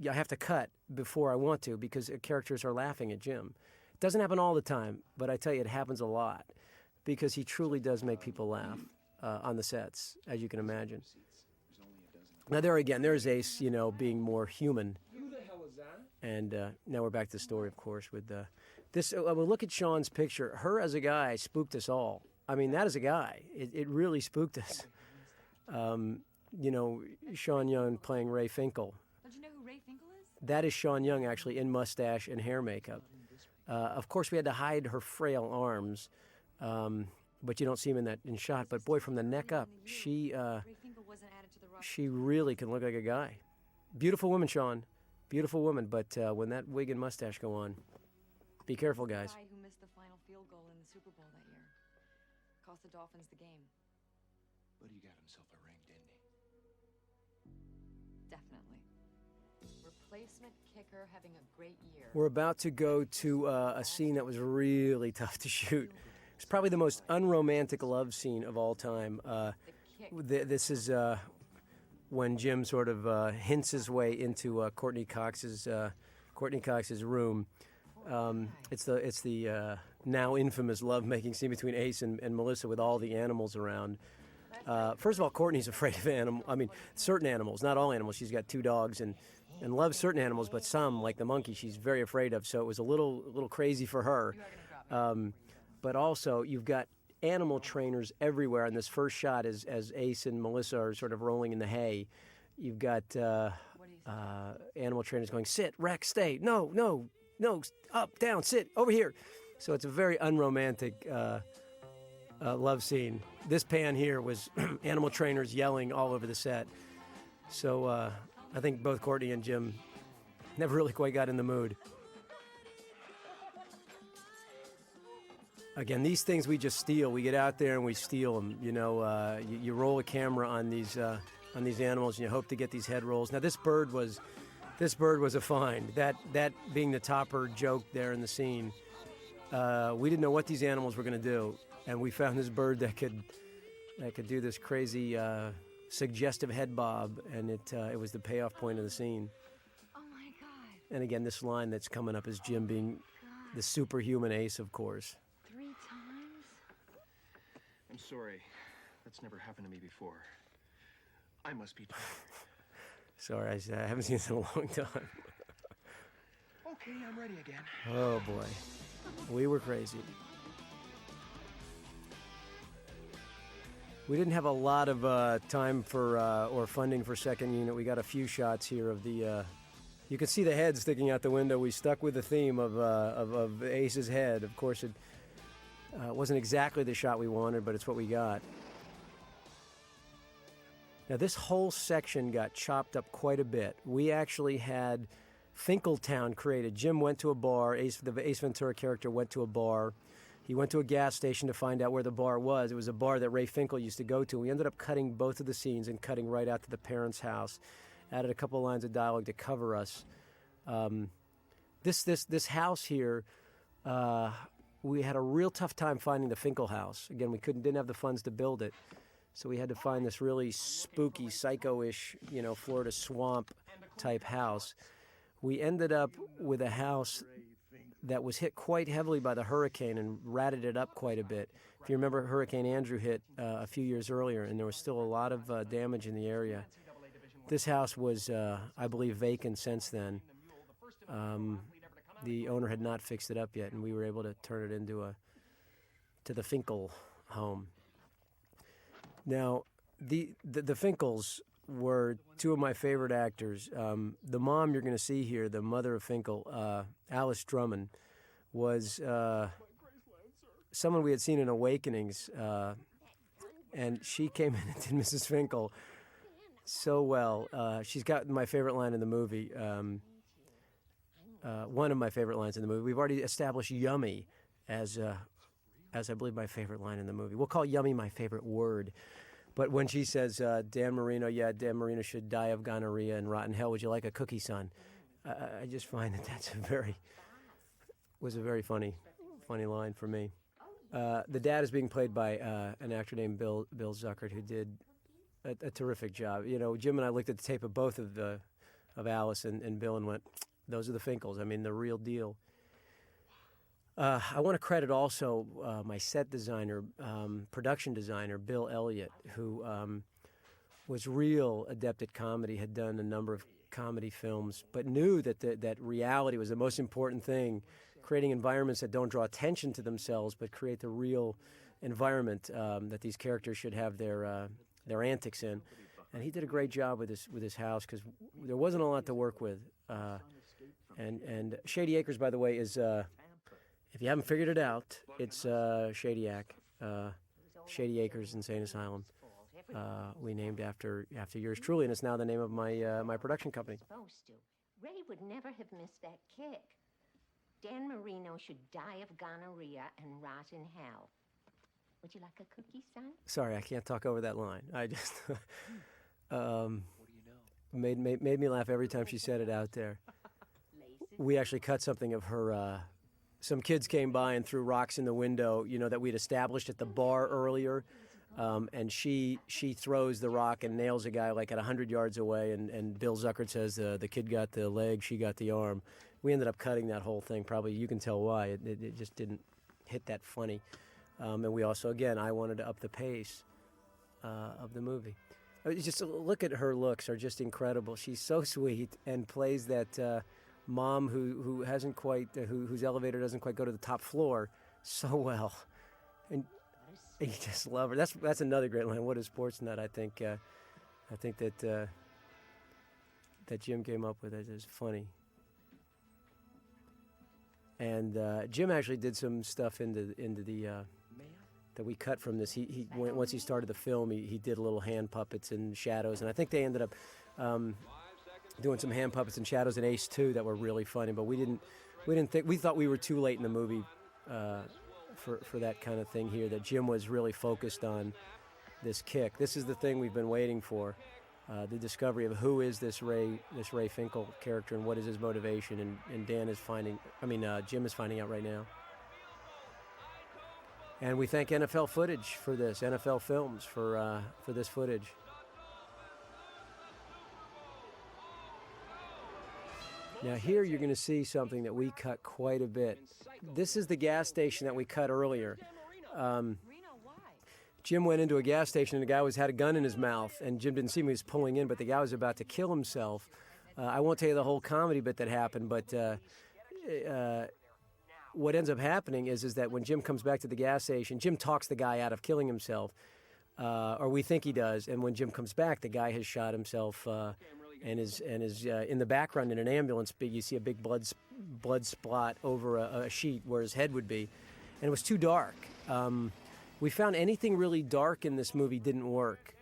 have to cut before I want to because characters are laughing at Jim. It doesn't happen all the time, but I tell you, it happens a lot because he truly does make people laugh on the sets, as you can imagine. Now, there's Ace, being more human. And now we're back to the story, of course, with this. Well, look at Sean's picture. Her as a guy spooked us all. I mean, that as a guy, it really spooked us. Sean Young playing Ray Finkel. Don't you know who Ray Finkel is? That is Sean Young, actually, in mustache and hair makeup. Of course, we had to hide her frail arms, but you don't see him in shot. But boy, from the neck up, she really can look like a guy. Beautiful woman, Sean. Beautiful woman. But when that wig and mustache go on, be careful, guys. The guy who missed the final field goal in the Super Bowl that year. Cost the Dolphins the game. But he got himself a ring, didn't he? Definitely. Replacement kicker having a great year. We're about to go to a scene that was really tough to shoot. It's probably the most unromantic love scene of all time. This is when Jim sort of hints his way into Courtney Cox's room. It's the now infamous love-making scene between Ace and Melissa with all the animals around. First of all, Courtney's afraid of certain animals, not all animals. She's got 2 dogs and loves certain animals, but some, like the monkey, she's very afraid of. So it was a little crazy for her. But also, you've got animal trainers everywhere. In this first shot, as Ace and Melissa are sort of rolling in the hay, you've got animal trainers going, sit, Rex, stay, no, up, down, sit, over here. So it's a very unromantic love scene. This pan here was animal trainers yelling all over the set. So I think both Courtney and Jim never really quite got in the mood. Again, these things we just steal. We get out there and we steal them. You roll a camera on these animals and you hope to get these head rolls. Now this bird was a find. That being the topper joke there in the scene. We didn't know what these animals were going to do, and we found this bird that could do this crazy suggestive head bob, and it was the payoff point of the scene. Oh my God. And again, this line that's coming up is Jim being the superhuman Ace, of course. 3 times? I'm sorry. That's never happened to me before. I must be tired. Sorry, I haven't seen this in a long time. Okay, I'm ready again. Oh boy, we were crazy. We didn't have a lot of time for or funding for second unit. We got a few shots here of the. You can see the head sticking out the window. We stuck with the theme of Ace's head. Of course, it wasn't exactly the shot we wanted, but it's what we got. Now, this whole section got chopped up quite a bit. We actually had Finkeltown created. Jim went to a bar. The Ace Ventura character went to a bar. He went to a gas station to find out where the bar was. It was a bar that Ray Finkel used to go to. We ended up cutting both of the scenes and cutting right out to the parents' house. Added a couple of lines of dialogue to cover us. This house here, we had a real tough time finding the Finkel house. Again, we didn't have the funds to build it. So we had to find this really spooky, psycho-ish, Florida swamp-type house. We ended up with a house that was hit quite heavily by the hurricane and ratted it up quite a bit. If you remember, Hurricane Andrew hit a few years earlier, and there was still a lot of damage in the area. This house was, I believe, vacant since then. The owner had not fixed it up yet, and we were able to turn it into to the Finkel home. Now, the Finkels were 2 of my favorite actors. The mom you're going to see here, the mother of Finkel, Alice Drummond, was someone we had seen in Awakenings, and she came in and did Mrs. Finkel so well. She's got my favorite line in the movie, one of my favorite lines in the movie. We've already established yummy as I believe my favorite line in the movie. We'll call yummy my favorite word. But when she says, Dan Marino should die of gonorrhea and rotten hell, would you like a cookie, son? I just find that was a very funny line for me. Oh The dad is being played by an actor named Bill Zuckert, who did a terrific job. You know, Jim and I looked at the tape of both of Alice and Bill and went, those are the Finkles. I mean, the real deal. I want to credit also my set designer, production designer, Bill Elliott, who was real adept at comedy, had done a number of comedy films, but knew that that reality was the most important thing, creating environments that don't draw attention to themselves, but create the real environment that these characters should have their antics in. And he did a great job with his house, because there wasn't a lot to work with. And Shady Acres, by the way, is, if you haven't figured it out, it's Shadyac, Shady Acres Insane Asylum. We named after yours truly, and it's now the name of my production company. Supposed to. Ray would never have missed that kick. Dan Marino should die of gonorrhea and rot in hell. Would you like a cookie, son? Sorry, I can't talk over that line. I just made me laugh every time she said it out there. We actually cut something of her. Some kids came by and threw rocks in the window, you know, that we'd established at the bar earlier. And she throws the rock and nails a guy like at 100 yards away, and Bill Zuckert says the kid got the leg, she got the arm. We ended up cutting that whole thing. Probably you can tell why. It just didn't hit that funny. And we also, again, I wanted to up the pace of the movie. Just look at her looks are just incredible. She's so sweet and plays that mom who hasn't quite, whose elevator doesn't quite go to the top floor so well. And you just love her. That's another great line. What a sports nut! I think that Jim came up with it. It's funny. And Jim actually did some stuff into the that we cut from this. He once he started the film, he did little hand puppets and shadows, and I think they ended up doing some hand puppets and shadows in Ace 2 that were really funny. But we thought we were too late in the movie. For that kind of thing here, that Jim was really focused on this kick. This is the thing we've been waiting for, the discovery of who is this Ray Finkel character and what is his motivation, and Jim is finding out right now. And we thank NFL Footage for this, NFL Films for this footage. Now here you're going to see something that we cut quite a bit. This is the gas station that we cut earlier. Jim went into a gas station and the guy had a gun in his mouth, and Jim didn't see him. He was pulling in, but the guy was about to kill himself. I won't tell you the whole comedy bit that happened, but what ends up happening is that when Jim comes back to the gas station, Jim talks the guy out of killing himself, or we think he does. And when Jim comes back, the guy has shot himself. And is in the background in an ambulance. You see a big blood spot over a sheet where his head would be, and it was too dark. We found anything really dark in this movie didn't work.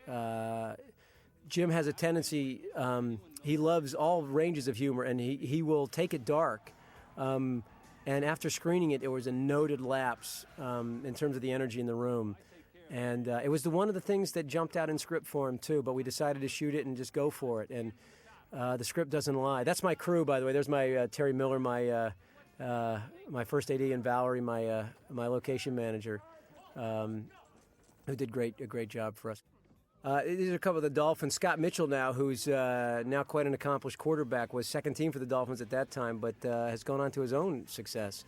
Jim has a tendency. He loves all ranges of humor, and he will take it dark. And after screening it, there was a noted lapse in terms of the energy in the room. And it was one of the things that jumped out in script for him, too. But we decided to shoot it and just go for it. And the script doesn't lie. That's my crew, by the way. There's my Terry Miller, my first AD, and Valerie, my location manager, who did a great job for us. These are a couple of the Dolphins. Scott Mitchell now, who's now quite an accomplished quarterback, was second team for the Dolphins at that time, but has gone on to his own success.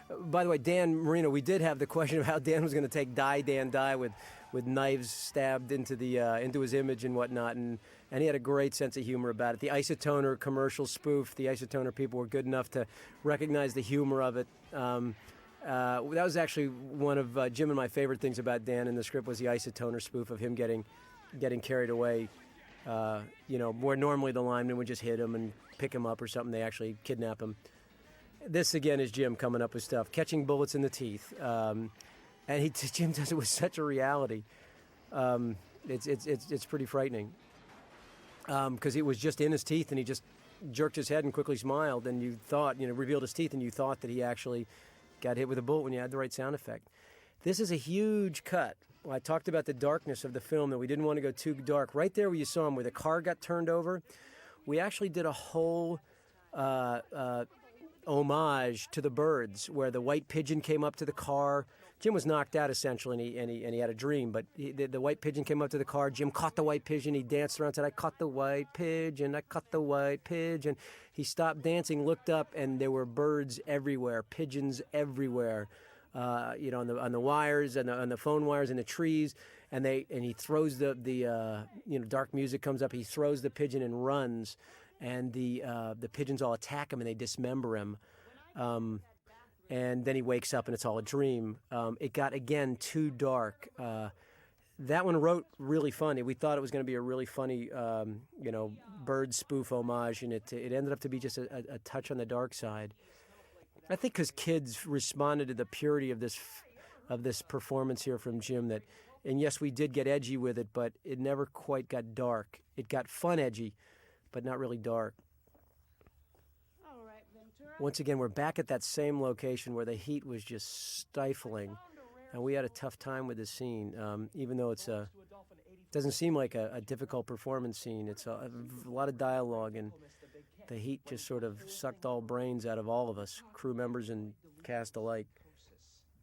By the way, Dan Marino, we did have the question of how Dan was going to take Die Dan Die with knives stabbed into his image and whatnot, and he had a great sense of humor about it. The Isotoner commercial spoof, the Isotoner people were good enough to recognize the humor of it. That was actually one of Jim and my favorite things about Dan in the script was the Isotoner spoof of him getting carried away. Where normally the lineman would just hit him and pick him up or something, they actually kidnap him. This, again, is Jim coming up with stuff, catching bullets in the teeth. And Jim does it with such a reality. It's pretty frightening. Because it was just in his teeth, and he just jerked his head and quickly smiled, and you thought, revealed his teeth, and you thought that he actually got hit with a bullet when you had the right sound effect. This is a huge cut. Well, I talked about the darkness of the film, that we didn't want to go too dark. Right there where you saw him, where the car got turned over, we actually did a whole homage to the Birds, where the white pigeon came up to the car. Jim was knocked out essentially, and he had a dream. But the white pigeon came up to the car. Jim caught the white pigeon. He danced around, said, "I caught the white pigeon. I caught the white pigeon." He stopped dancing, looked up, and there were birds everywhere, pigeons everywhere. On the wires and on the phone wires and the trees, and he throws the dark music comes up. He throws the pigeon and runs, and the pigeons all attack him and they dismember him, and then he wakes up and it's all a dream. It got again too dark. That one wrote really funny. We thought it was going to be a really funny bird spoof homage, and it ended up to be just a touch on the dark side. I think because kids responded to the purity of this performance here from Jim, and yes, we did get edgy with it, but it never quite got dark. It got fun edgy, but not really dark. All right, Ventura. Once again, we're back at that same location where the heat was just stifling, and we had a tough time with the scene, even though it doesn't seem like a difficult performance scene. It's a lot of dialogue, and the heat just sort of sucked all brains out of all of us, crew members and cast alike.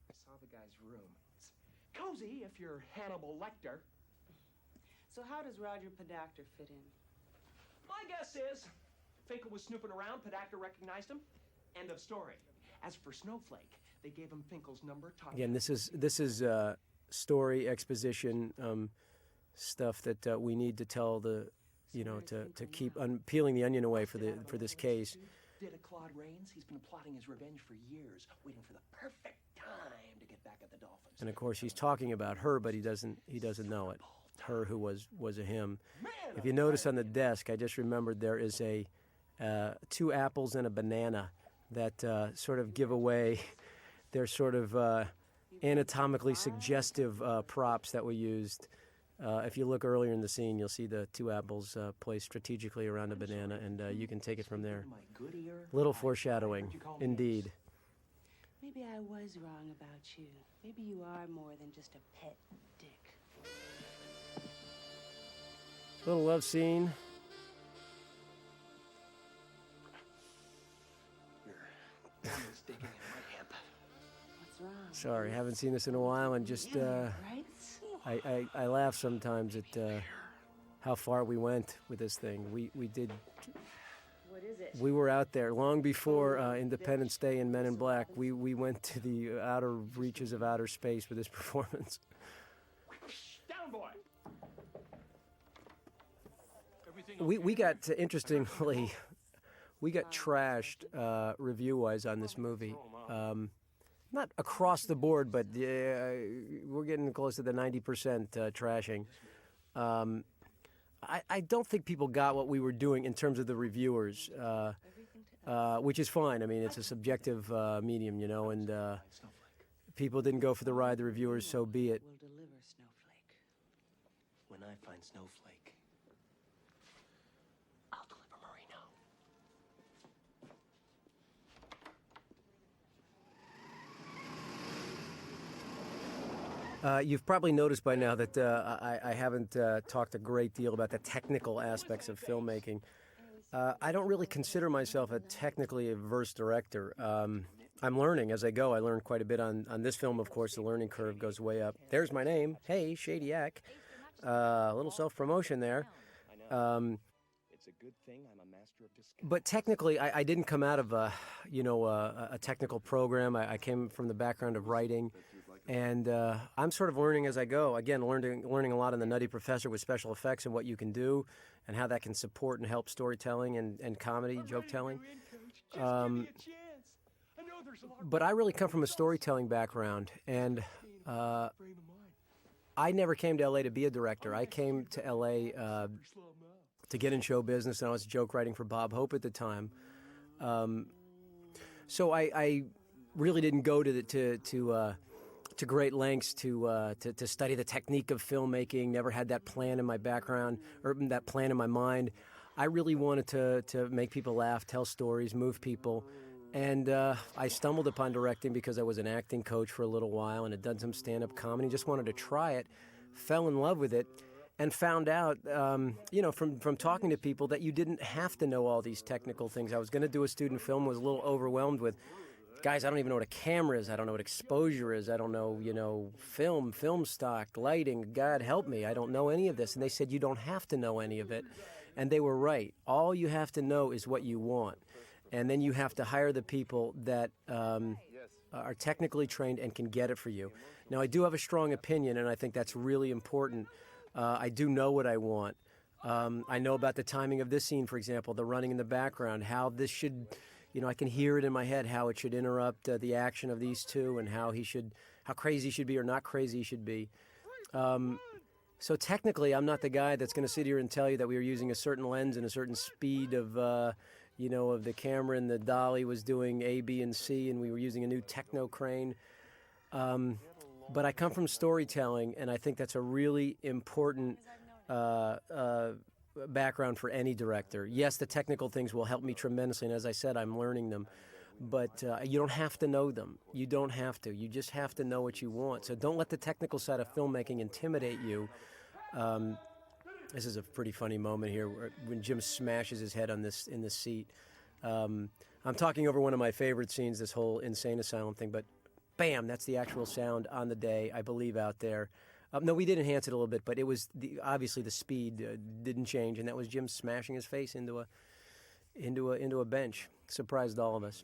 I saw the guy's room. It's cozy if you're Hannibal Lecter. So how does Roger Podacter fit in? My guess is Finkel was snooping around, Podacter recognized him. End of story. As for Snowflake, they gave him Finkel's number. Again, this is story exposition stuff that we need to tell to keep peeling the onion away for this case. Did a Claude Rains? He's been plotting his revenge for years, waiting for the perfect time to get back at the Dolphins. And of course, he's talking about her, but he doesn't know it. Her who was a him. If you notice on the desk, I just remembered there is a 2 apples and a banana that sort of give away their sort of anatomically suggestive props that we used. If you look earlier in the scene, you'll see the 2 apples placed strategically around a banana, and you can take it from there. Little foreshadowing, indeed. Maybe I was wrong about you. Maybe you are more than just a pet dick. Little love scene. You're mistaking in my hip. What's wrong? Sorry, haven't seen this in a while, and just Right? I laugh sometimes at how far we went with this thing. We did. What is it? We were out there long before Independence Day and Men in Black. We went to the outer reaches of outer space with this performance. Down, boy. We got interestingly, we got trashed review-wise on this movie. Not across the board, but we're getting close to the 90% trashing. I don't think people got what we were doing in terms of the reviewers, which is fine. I mean, it's a subjective medium, and people didn't go for the ride, the reviewers, so be it. Will deliver Snowflake. When I find Snowflake, I'll deliver Marino. You've probably noticed by now that I haven't talked a great deal about the technical aspects of filmmaking. I don't really consider myself a technically averse director. I'm learning as I go. I learned quite a bit on this film, of course. The learning curve goes way up. There's my name. Hey, Shadyak. A little self-promotion there. It's a good thing I'm a master of disguise. But technically, I didn't come out of a technical program. I came from the background of writing. And I'm sort of learning as I go. Again, learning a lot on The Nutty Professor with special effects and what you can do and how that can support and help storytelling and comedy, joke telling. But I really come from a storytelling background, and I never came to L.A. to be a director. I came to L.A. To get in show business, and I was joke writing for Bob Hope at the time. So I really didn't go to great lengths to study the technique of filmmaking. Never had that plan in my background or that plan in my mind. I really wanted to make people laugh, tell stories, move people. And I stumbled upon directing because I was an acting coach for a little while and had done some stand-up comedy. Just wanted to try it, fell in love with it, and found out, from talking to people that you didn't have to know all these technical things. I was going to do a student film, was a little overwhelmed with, guys, I don't even know what a camera is. I don't know what exposure is. I don't know, film stock, lighting. God help me. I don't know any of this. And they said, you don't have to know any of it. And they were right. All you have to know is what you want. And then you have to hire the people that are technically trained and can get it for you. Now, I do have a strong opinion, and I think that's really important. I do know what I want. I know about the timing of this scene, for example, the running in the background, how this should, I can hear it in my head, how it should interrupt the action of these two, and how crazy he should be or not crazy he should be. So technically, I'm not the guy that's going to sit here and tell you that we were using a certain lens and a certain speed of the camera, and the dolly was doing A, B, and C, and we were using a new techno crane. But I come from storytelling, and I think that's a really important background for any director. Yes, the technical things will help me tremendously, and as I said, I'm learning them. But you don't have to know them. You don't have to. You just have to know what you want. So don't let the technical side of filmmaking intimidate you. This is a pretty funny moment here when Jim smashes his head in this seat. I'm talking over one of my favorite scenes, this whole insane asylum thing, but bam, that's the actual sound on the day, I believe, out there. No, we did enhance it a little bit, but it was obviously the speed didn't change, and that was Jim smashing his face into a bench. Surprised all of us.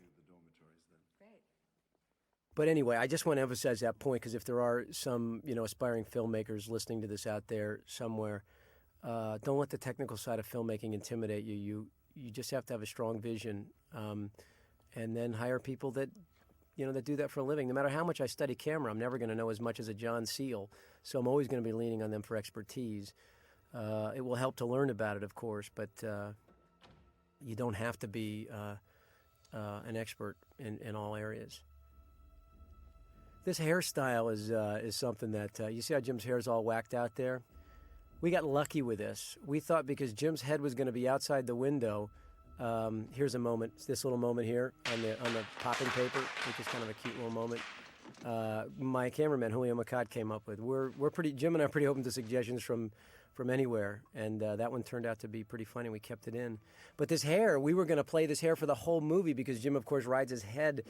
But anyway, I just want to emphasize that point, because if there are some aspiring filmmakers listening to this out there somewhere, don't let the technical side of filmmaking intimidate you. You just have to have a strong vision, and then hire people that do that for a living. No matter how much I study camera, I'm never going to know as much as a John Seal, so I'm always going to be leaning on them for expertise. It will help to learn about it, of course, but you don't have to be an expert in all areas. This hairstyle is something that you see how Jim's hair is all whacked out there. We got lucky with this. We thought because Jim's head was going to be outside the window. Here's a moment. It's this little moment here on the popping paper, which is kind of a cute little moment. My cameraman Julio Macat came up with. Jim and I are pretty open to suggestions from anywhere, and that one turned out to be pretty funny. We kept it in. But this hair, we were going to play this hair for the whole movie because Jim, of course, rides his head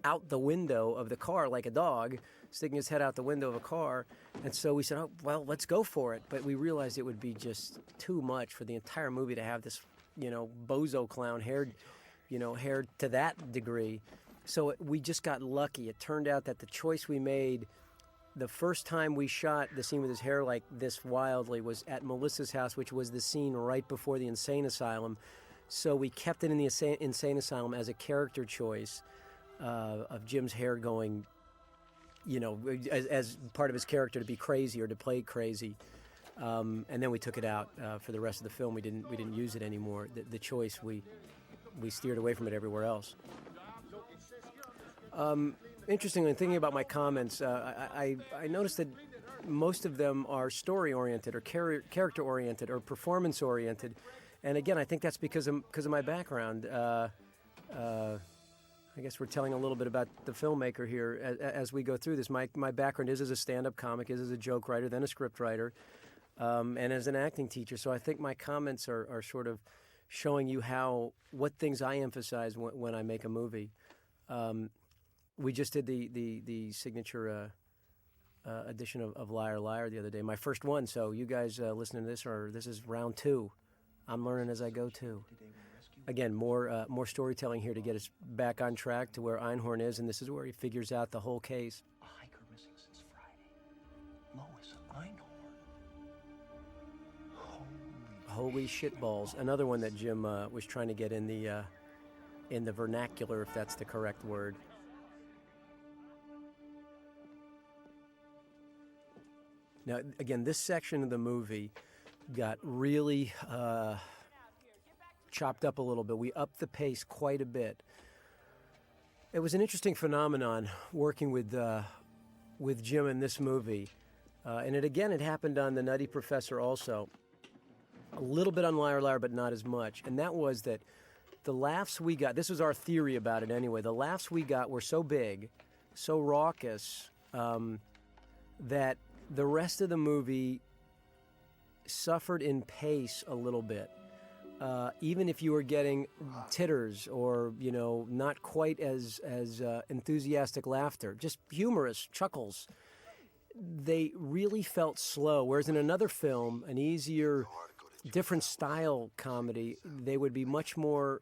out the window of the car like a dog, sticking his head out the window of a car. And so we said, oh, well, let's go for it. But we realized it would be just too much for the entire movie to have this, bozo clown hair to that degree. So we just got lucky. It turned out that the choice we made the first time we shot the scene with his hair like this wildly was at Melissa's house, which was the scene right before the insane asylum. So we kept it in the insane asylum as a character choice of Jim's hair going, as part of his character to be crazy or to play crazy. And then we took it out for the rest of the film. We didn't use it anymore. The choice, we steered away from it everywhere else. Interestingly, thinking about my comments, I noticed that most of them are story-oriented or character-oriented or performance-oriented. And again, I think that's because of my background. I guess we're telling a little bit about the filmmaker here as we go through this. My background is as a stand-up comic, is as a joke writer, then a script writer, and as an acting teacher. So I think my comments are sort of showing you what things I emphasize when I make a movie. We just did the signature edition of Liar Liar the other day, my first one. So you guys listening to this is round 2. I'm learning as I go too. Again, more storytelling here to get us back on track to where Einhorn is, and this is where he figures out the whole case. A hiker missing since Friday. Lois Einhorn. Holy shitballs! Another one that Jim was trying to get in the vernacular, if that's the correct word. Now, again, this section of the movie got really chopped up a little bit. We upped the pace quite a bit. It was an interesting phenomenon working with Jim in this movie. And it happened on The Nutty Professor also. A little bit on Liar Liar, but not as much. And that was that the laughs we got, this was our theory about it anyway, the laughs we got were so big, so raucous, that the rest of the movie suffered in pace a little bit. Even if you were getting titters or, not quite as enthusiastic laughter, just humorous chuckles, they really felt slow. Whereas in another film, an easier, different style comedy, they would be much more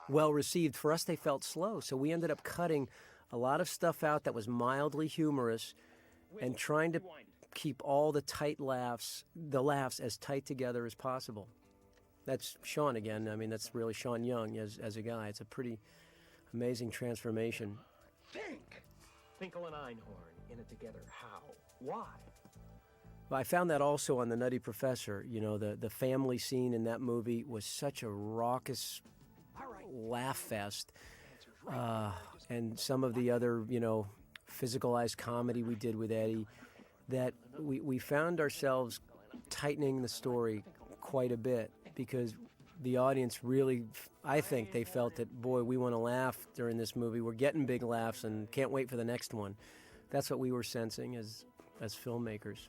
well received. For us, they felt slow. So we ended up cutting a lot of stuff out that was mildly humorous and trying to keep all the laughs as tight together as possible. That's Sean again. I mean, that's really Sean Young as a guy. It's a pretty amazing transformation. Finkel and Einhorn in it together. How? Why? Well, I found that also on The Nutty Professor. The family scene in that movie was such a raucous laugh fest. And some of the other, physicalized comedy we did with Eddie, that we found ourselves tightening the story quite a bit because the audience really, I think they felt that, boy, we want to laugh during this movie. We're getting big laughs and can't wait for the next one. That's what we were sensing as filmmakers.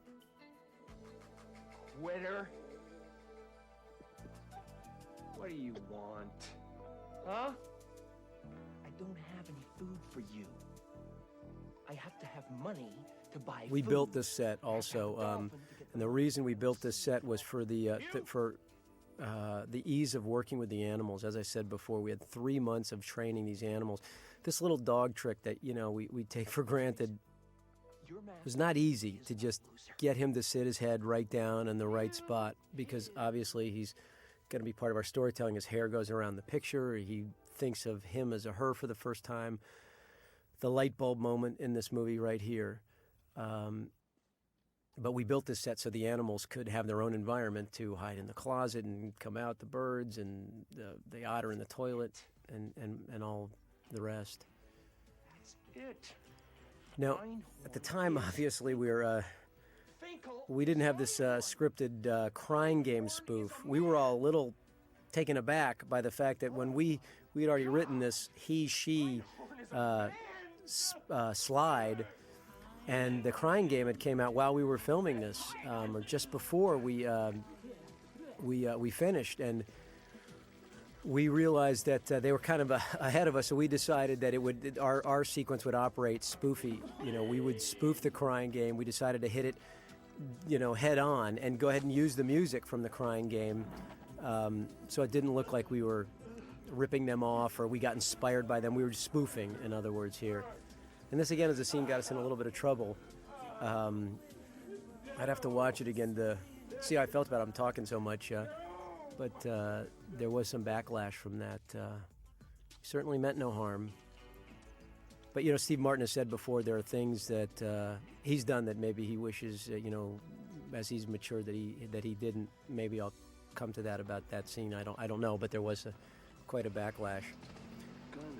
Quitter. What do you want? Huh? I don't have any food for you. I have to have money to buy We food. built this set also, and the reason we built this set was for the ease of working with the animals. As I said before, we had 3 months of training these animals. This little dog trick that we take for granted was not easy to just get him to sit his head right down in the right spot, because obviously he's going to be part of our storytelling. His hair goes around the picture. He thinks of him as a her for the first time. The light bulb moment in this movie right here. But we built this set so the animals could have their own environment to hide in the closet and come out, the birds and the otter in the toilet and all the rest. That's it. Now, at the time, obviously, we didn't have this scripted crying game spoof. We were all a little taken aback by the fact that when we had already written this he-she slide, and the crying game had came out while we were filming this, or just before we finished, and we realized that they were kind of ahead of us, so we decided that our sequence would operate spoofy. We would spoof the crying game. We decided to hit it, head on, and go ahead and use the music from the crying game, so it didn't look like we were ripping them off or we got inspired by them. We were spoofing, in other words, here. And this, again, as a scene got us in a little bit of trouble. I'd have to watch it again to see how I felt about it. I'm talking so much. But there was some backlash from that. Certainly meant no harm. But, Steve Martin has said before there are things that he's done that maybe he wishes, as he's matured, that he didn't. Maybe I'll come to that about that scene. I don't know, but there was quite a backlash.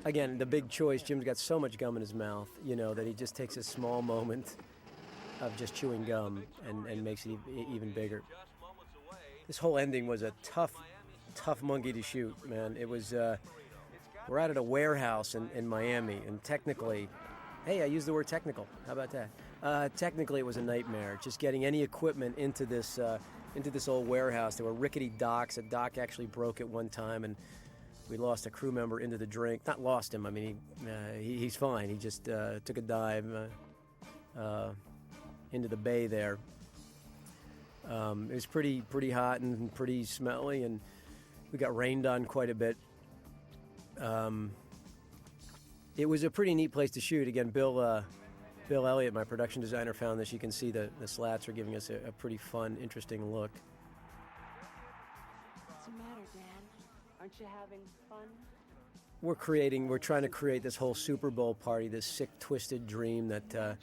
Again, the big choice, Jim's got so much gum in his mouth, that he just takes a small moment of just chewing gum and makes it even bigger. This whole ending was a tough monkey to shoot, man. It was, we're out at a warehouse in Miami, and technically, hey, I used the word technical. How about that? Technically, it was a nightmare, just getting any equipment into this old warehouse. There were rickety docks. A dock actually broke at one time, and we lost a crew member into the drink. Not lost him. I mean, he's fine. He just took a dive into the bay there. It was pretty hot and pretty smelly, and we got rained on quite a bit. It was a pretty neat place to shoot. Again, Bill Elliott, my production designer, found this. You can see the slats are giving us a pretty fun, interesting look. What's the matter, Dan? Aren't you having fun? We're trying to create this whole Super Bowl party, this sick, twisted dream that,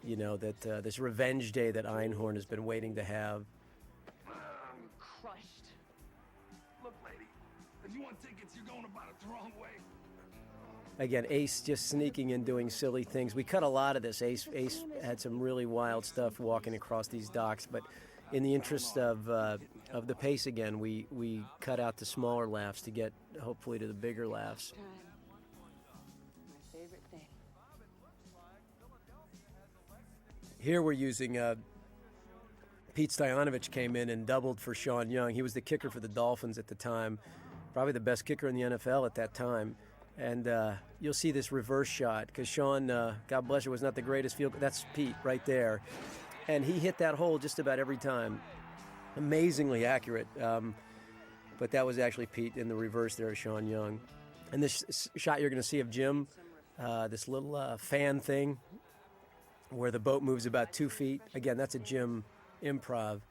this revenge day that Einhorn has been waiting to have. I'm crushed. Look, lady, if you want tickets, you're going about it the wrong way. Again, Ace just sneaking in, doing silly things. We cut a lot of this. Ace had some really wild stuff walking across these docks, but in the interest of the pace again, we cut out the smaller laughs to get, hopefully, to the bigger laughs. My favorite thing. Here we're using Pete Stoyanovich came in and doubled for Sean Young. He was the kicker for the Dolphins at the time, probably the best kicker in the NFL at that time. And you'll see this reverse shot because Sean, God bless her, was not the greatest field. That's Pete right there. And he hit that hole just about every time. Amazingly accurate. But that was actually Pete in the reverse there, Sean Young. And this shot you're going to see of Jim, this little fan thing where the boat moves about 2 feet. Again, that's a Jim improv.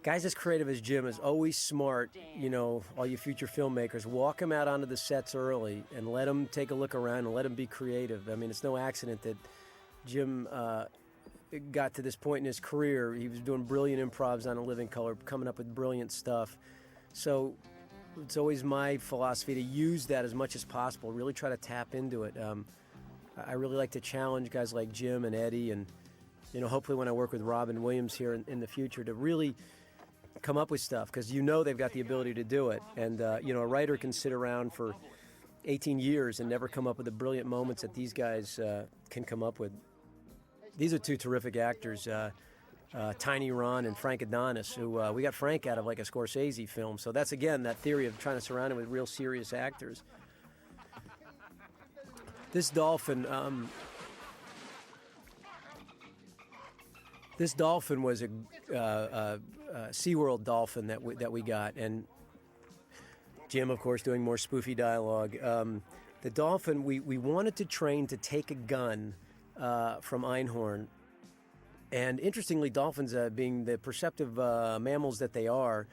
Guys as creative as Jim is always smart, you know, all you future filmmakers, walk them out onto the sets early and let them take a look around and let them be creative. I mean, it's no accident that Jim got to this point in his career. He was doing brilliant improvs on A Living Color, coming up with brilliant stuff. So it's always my philosophy to use that as much as possible, really try to tap into it. I really like to challenge guys like Jim and Eddie and, you know, hopefully when I work with Robin Williams here in the future to really come up with stuff because you know they've got the ability to do it. And, you know, a writer can sit around for 18 years and never come up with the brilliant moments that these guys can come up with. These are 2 terrific actors, Tiny Ron and Frank Adonis, who we got Frank out of like a Scorsese film. So that's, again, that theory of trying to surround him with real serious actors. This dolphin... This dolphin was a SeaWorld dolphin that we got, and Jim, of course, doing more spoofy dialogue. The dolphin, we wanted to train to take a gun from Einhorn, and interestingly, dolphins, being the perceptive mammals that they are,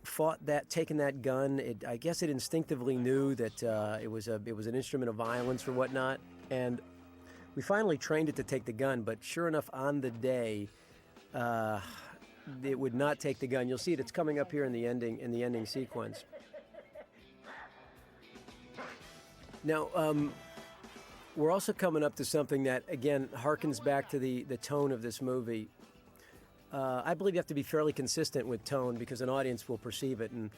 fought that, taking that gun. I guess it instinctively knew that it was an instrument of violence or whatnot, and we finally trained it to take the gun, but sure enough, on the day, it would not take the gun. You'll see it. It's coming up here in the ending sequence. Now, we're also coming up to something that, again, harkens back to the tone of this movie. I believe you have to be fairly consistent with tone because an audience will perceive it. And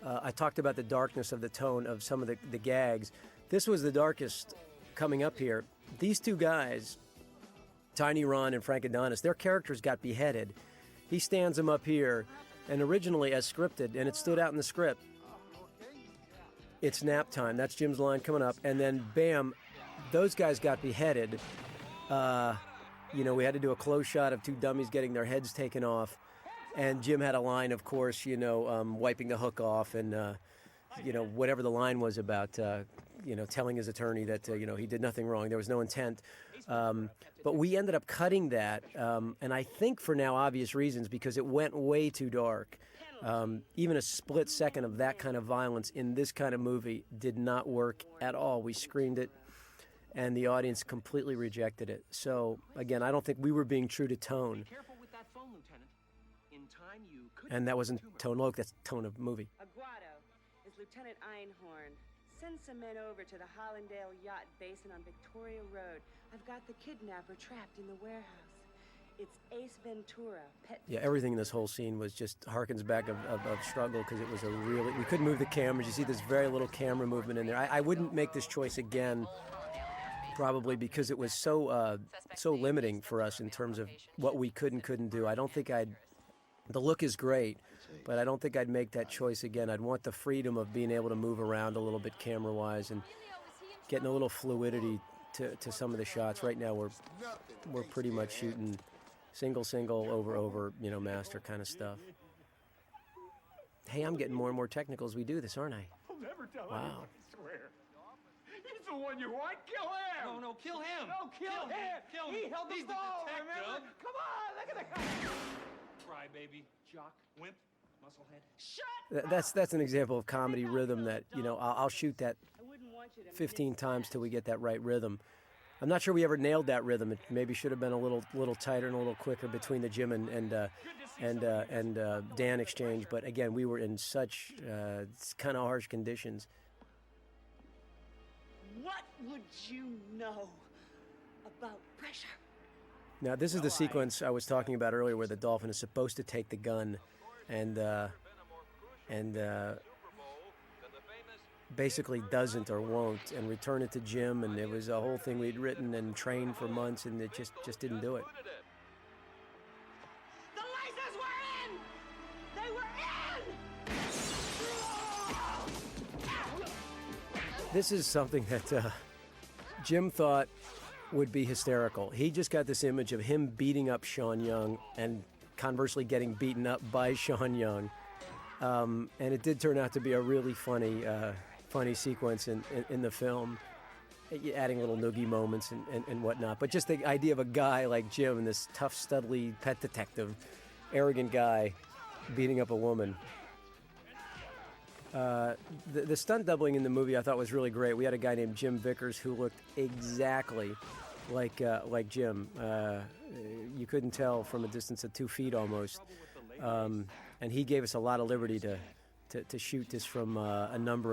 I talked about the darkness of the tone of some of the gags. This was the darkest coming up here. These 2 guys, Tiny Ron and Frank Adonis, their characters got beheaded. He stands them up here, and originally as scripted, and it stood out in the script, it's nap time. That's Jim's line coming up. And then, bam, those guys got beheaded. You know, we had to do a close shot of 2 dummies getting their heads taken off. And Jim had a line, of course, you know, wiping the hook off and, you know, whatever the line was about, you know, telling his attorney that, you know, he did nothing wrong. There was no intent. But we ended up cutting that, and I think for now obvious reasons, because it went way too dark. Even a split second of that kind of violence in this kind of movie did not work at all. We screened it, and the audience completely rejected it. So, again, I don't think we were being true to tone. Careful with that phone, Lieutenant. In time, you could... And that wasn't tone loc, that's tone of movie. Aguado is Lieutenant Einhorn. Send some men over to the Hollandale Yacht Basin on Victoria Road. I've got the kidnapper trapped in the warehouse. It's Ace Ventura, pet... Yeah, everything in this whole scene was just harkens back of struggle because it was a really... We couldn't move the cameras. You see there's very little camera movement in there. I wouldn't make this choice again, probably because it was so limiting for us in terms of what we could and couldn't do. I don't think I'd... The look is great, but I don't think I'd make that choice again. I'd want the freedom of being able to move around a little bit camera-wise and getting a little fluidity to some of the shots. Right now we're pretty much shooting single, over, you know, master kind of stuff. Hey, I'm getting more and more technical as we do this, aren't I? I'll never tell Wow. anyone, I swear. He's the one you want. Kill him! No, kill him! No, kill him! Kill him! He held the He's the ball, detective. remember? Come on, look at the guy! Cry, baby. Jock. Wimp. Musclehead. Shut That's an example of comedy rhythm that, you know, I'll shoot that I wouldn't want you to 15 times till we get that right rhythm. I'm not sure we ever nailed that rhythm. It maybe should have been a little tighter and a little quicker between the Jim and Dan exchange. But again, we were in such kind of harsh conditions. What would you know about pressure? Now, this is the sequence I was talking about earlier where the dolphin is supposed to take the gun and basically doesn't or won't and return it to Jim, and it was a whole thing we'd written and trained for months, and it just didn't do it. The This is something that Jim thought would be hysterical. He just got this image of him beating up Sean Young and conversely getting beaten up by Sean Young. And it did turn out to be a really funny sequence in the film, adding little noogie moments and whatnot. But just the idea of a guy like Jim, this tough, studly pet detective, arrogant guy, beating up a woman. The stunt doubling in the movie I thought was really great. We had a guy named Jim Vickers who looked exactly like Jim. You couldn't tell from a distance of 2 feet almost. And he gave us a lot of liberty to shoot this from a number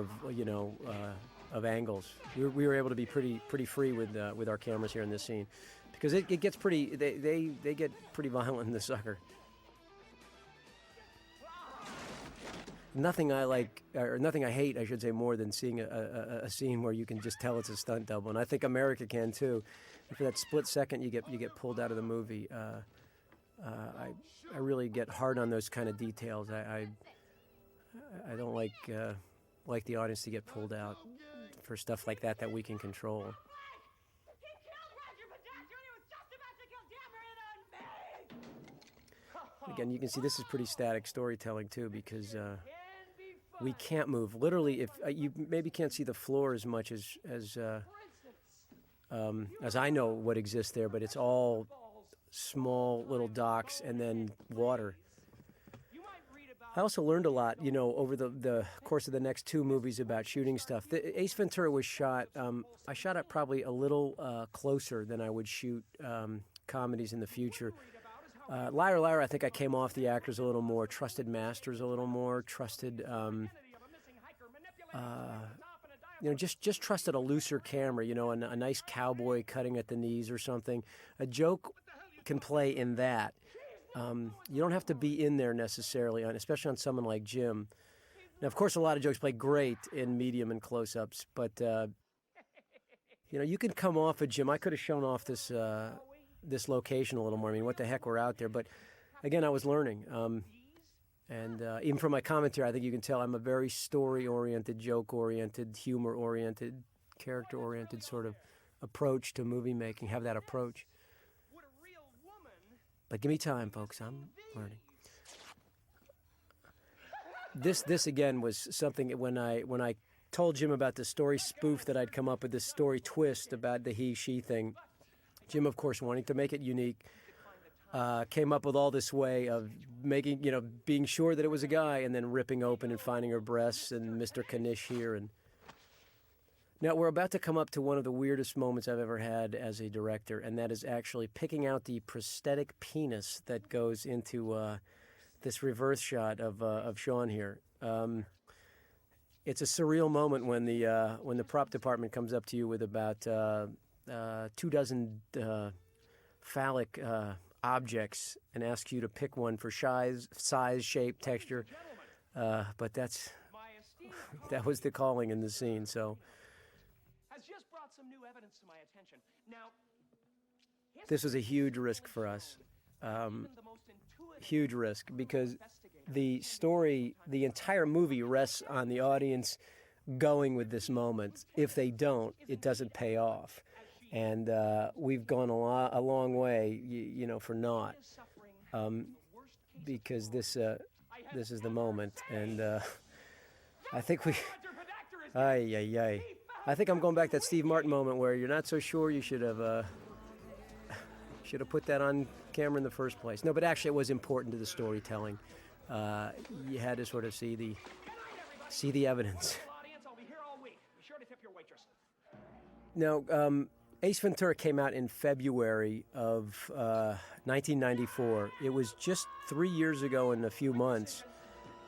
of angles. We were able to be pretty free with our cameras here in this scene, because it gets pretty. They get pretty violent in the sucker. Nothing I like, or nothing I hate, I should say, more than seeing a scene where you can just tell it's a stunt double, and I think America can too. And for that split second, you get pulled out of the movie. I really get hard on those kind of details. I don't like the audience to get pulled out for stuff like that we can control. Again, you can see this is pretty static storytelling too, because we can't move. Literally, if you maybe can't see the floor as much as I know what exists there, but it's all small little docks and then water. I also learned a lot, over the course of the next 2 movies about shooting stuff. Ace Ventura was shot. I shot it probably a little closer than I would shoot comedies in the future. Liar Liar, I think I came off the actors a little more, trusted Masters a little more, trusted, just trusted a looser camera, a nice cowboy cutting at the knees or something. A joke can play in that. You don't have to be in there necessarily, especially on someone like Jim. Now, of course, a lot of jokes play great in medium and close-ups, but, you can come off of Jim. I could have shown off this location a little more. I mean, what the heck, we're out there. But again, I was learning. And even from my commentary, I think you can tell I'm a very story-oriented, joke-oriented, humor-oriented, character-oriented sort of approach to movie making, have that approach. But give me time, folks. I'm learning. This again was something when I told Jim about the story spoof that I'd come up with, this story twist about the he-she thing. Jim, of course, wanting to make it unique, came up with all this way of making, being sure that it was a guy and then ripping open and finding her breasts and Mr. Kanish here. And now we're about to come up to one of the weirdest moments I've ever had as a director, and that is actually picking out the prosthetic penis that goes into this reverse shot of Sean here. It's a surreal moment when the prop department comes up to you with about 24 phallic objects and asks you to pick one for size, shape, texture. But that was the calling in the scene. So Has just brought some new evidence to my attention. Now, this was a huge risk for us. Huge risk, because the story, the entire movie rests on the audience going with this moment. If they don't, it doesn't pay off. And we've gone a long way, for naught, because this is the moment. And I think I think I'm going back to that Steve Martin moment where you're not so sure you should have put that on camera in the first place. No, but actually it was important to the storytelling. You had to sort of see the evidence. Now, Ace Ventura came out in February of 1994. It was just 3 years ago in a few months.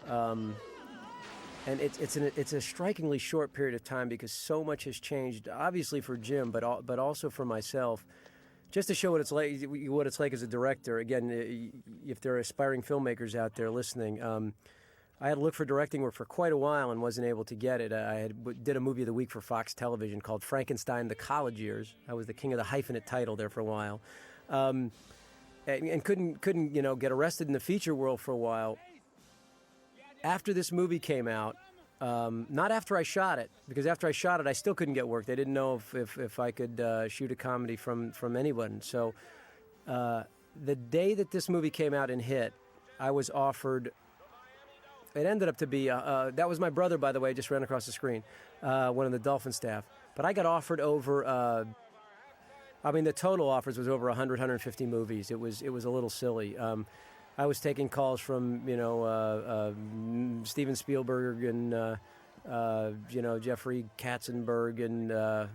And it's a strikingly short period of time because so much has changed, obviously for Jim, but also for myself. Just to show what it's like as a director. Again, if there are aspiring filmmakers out there listening, I had to look for directing work for quite a while and wasn't able to get it. I did a movie of the week for Fox Television called Frankenstein: The College Years. I was the king of the hyphenate title there for a while, and couldn't get arrested in the feature world for a while. After this movie came out, Not after I shot it, because after I shot it, I still couldn't get work. They didn't know if I could shoot a comedy from anyone. So the day that this movie came out and hit, I was offered. It ended up to be that was my brother, by the way, just ran across the screen, one of the Dolphin staff. But I got offered over. The total offers was over 100, 150 movies. It was a little silly. I was taking calls from Steven Spielberg and Jeffrey Katzenberg and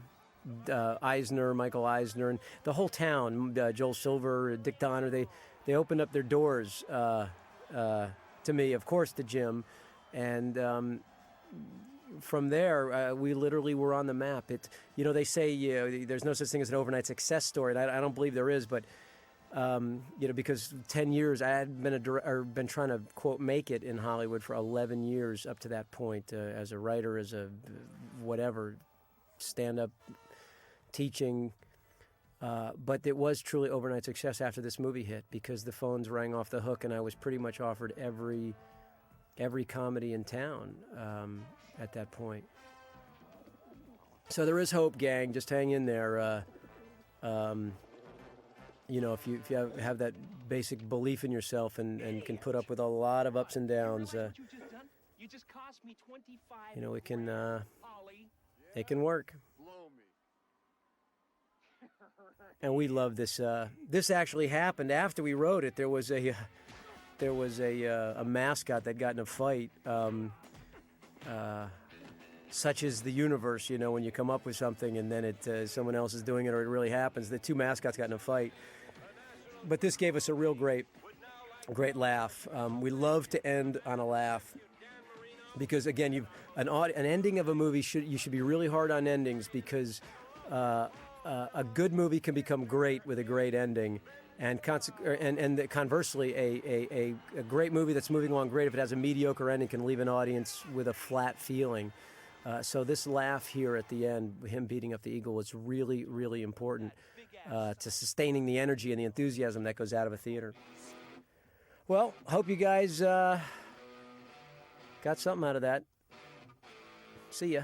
Eisner, Michael Eisner, and the whole town. Joel Silver, Dick Donner. They opened up their doors to me, of course, to Jim, and from there we literally were on the map. They say there's no such thing as an overnight success story, and I don't believe there is, but. Because 10 years I had been trying to quote make it in Hollywood for 11 years up to that point as a writer, as a whatever, stand-up, teaching. But it was truly overnight success after this movie hit because the phones rang off the hook and I was pretty much offered every comedy in town at that point. So there is hope, gang. Just hang in there. If you have that basic belief in yourself and can put up with a lot of ups and downs, it can work. And we love this. This actually happened after we wrote it. There was a mascot that got in a fight. Such is the universe, when you come up with something and then someone else is doing it or it really happens. The two mascots got in a fight. But this gave us a real great laugh. We love to end on a laugh because, again, an ending of a movie you should be really hard on endings because a good movie can become great with a great ending, and conversely, a great movie that's moving along great if it has a mediocre ending can leave an audience with a flat feeling. So this laugh here at the end, him beating up the eagle, was really, really important to sustaining the energy and the enthusiasm that goes out of a theater. Well, hope you guys got something out of that. See ya.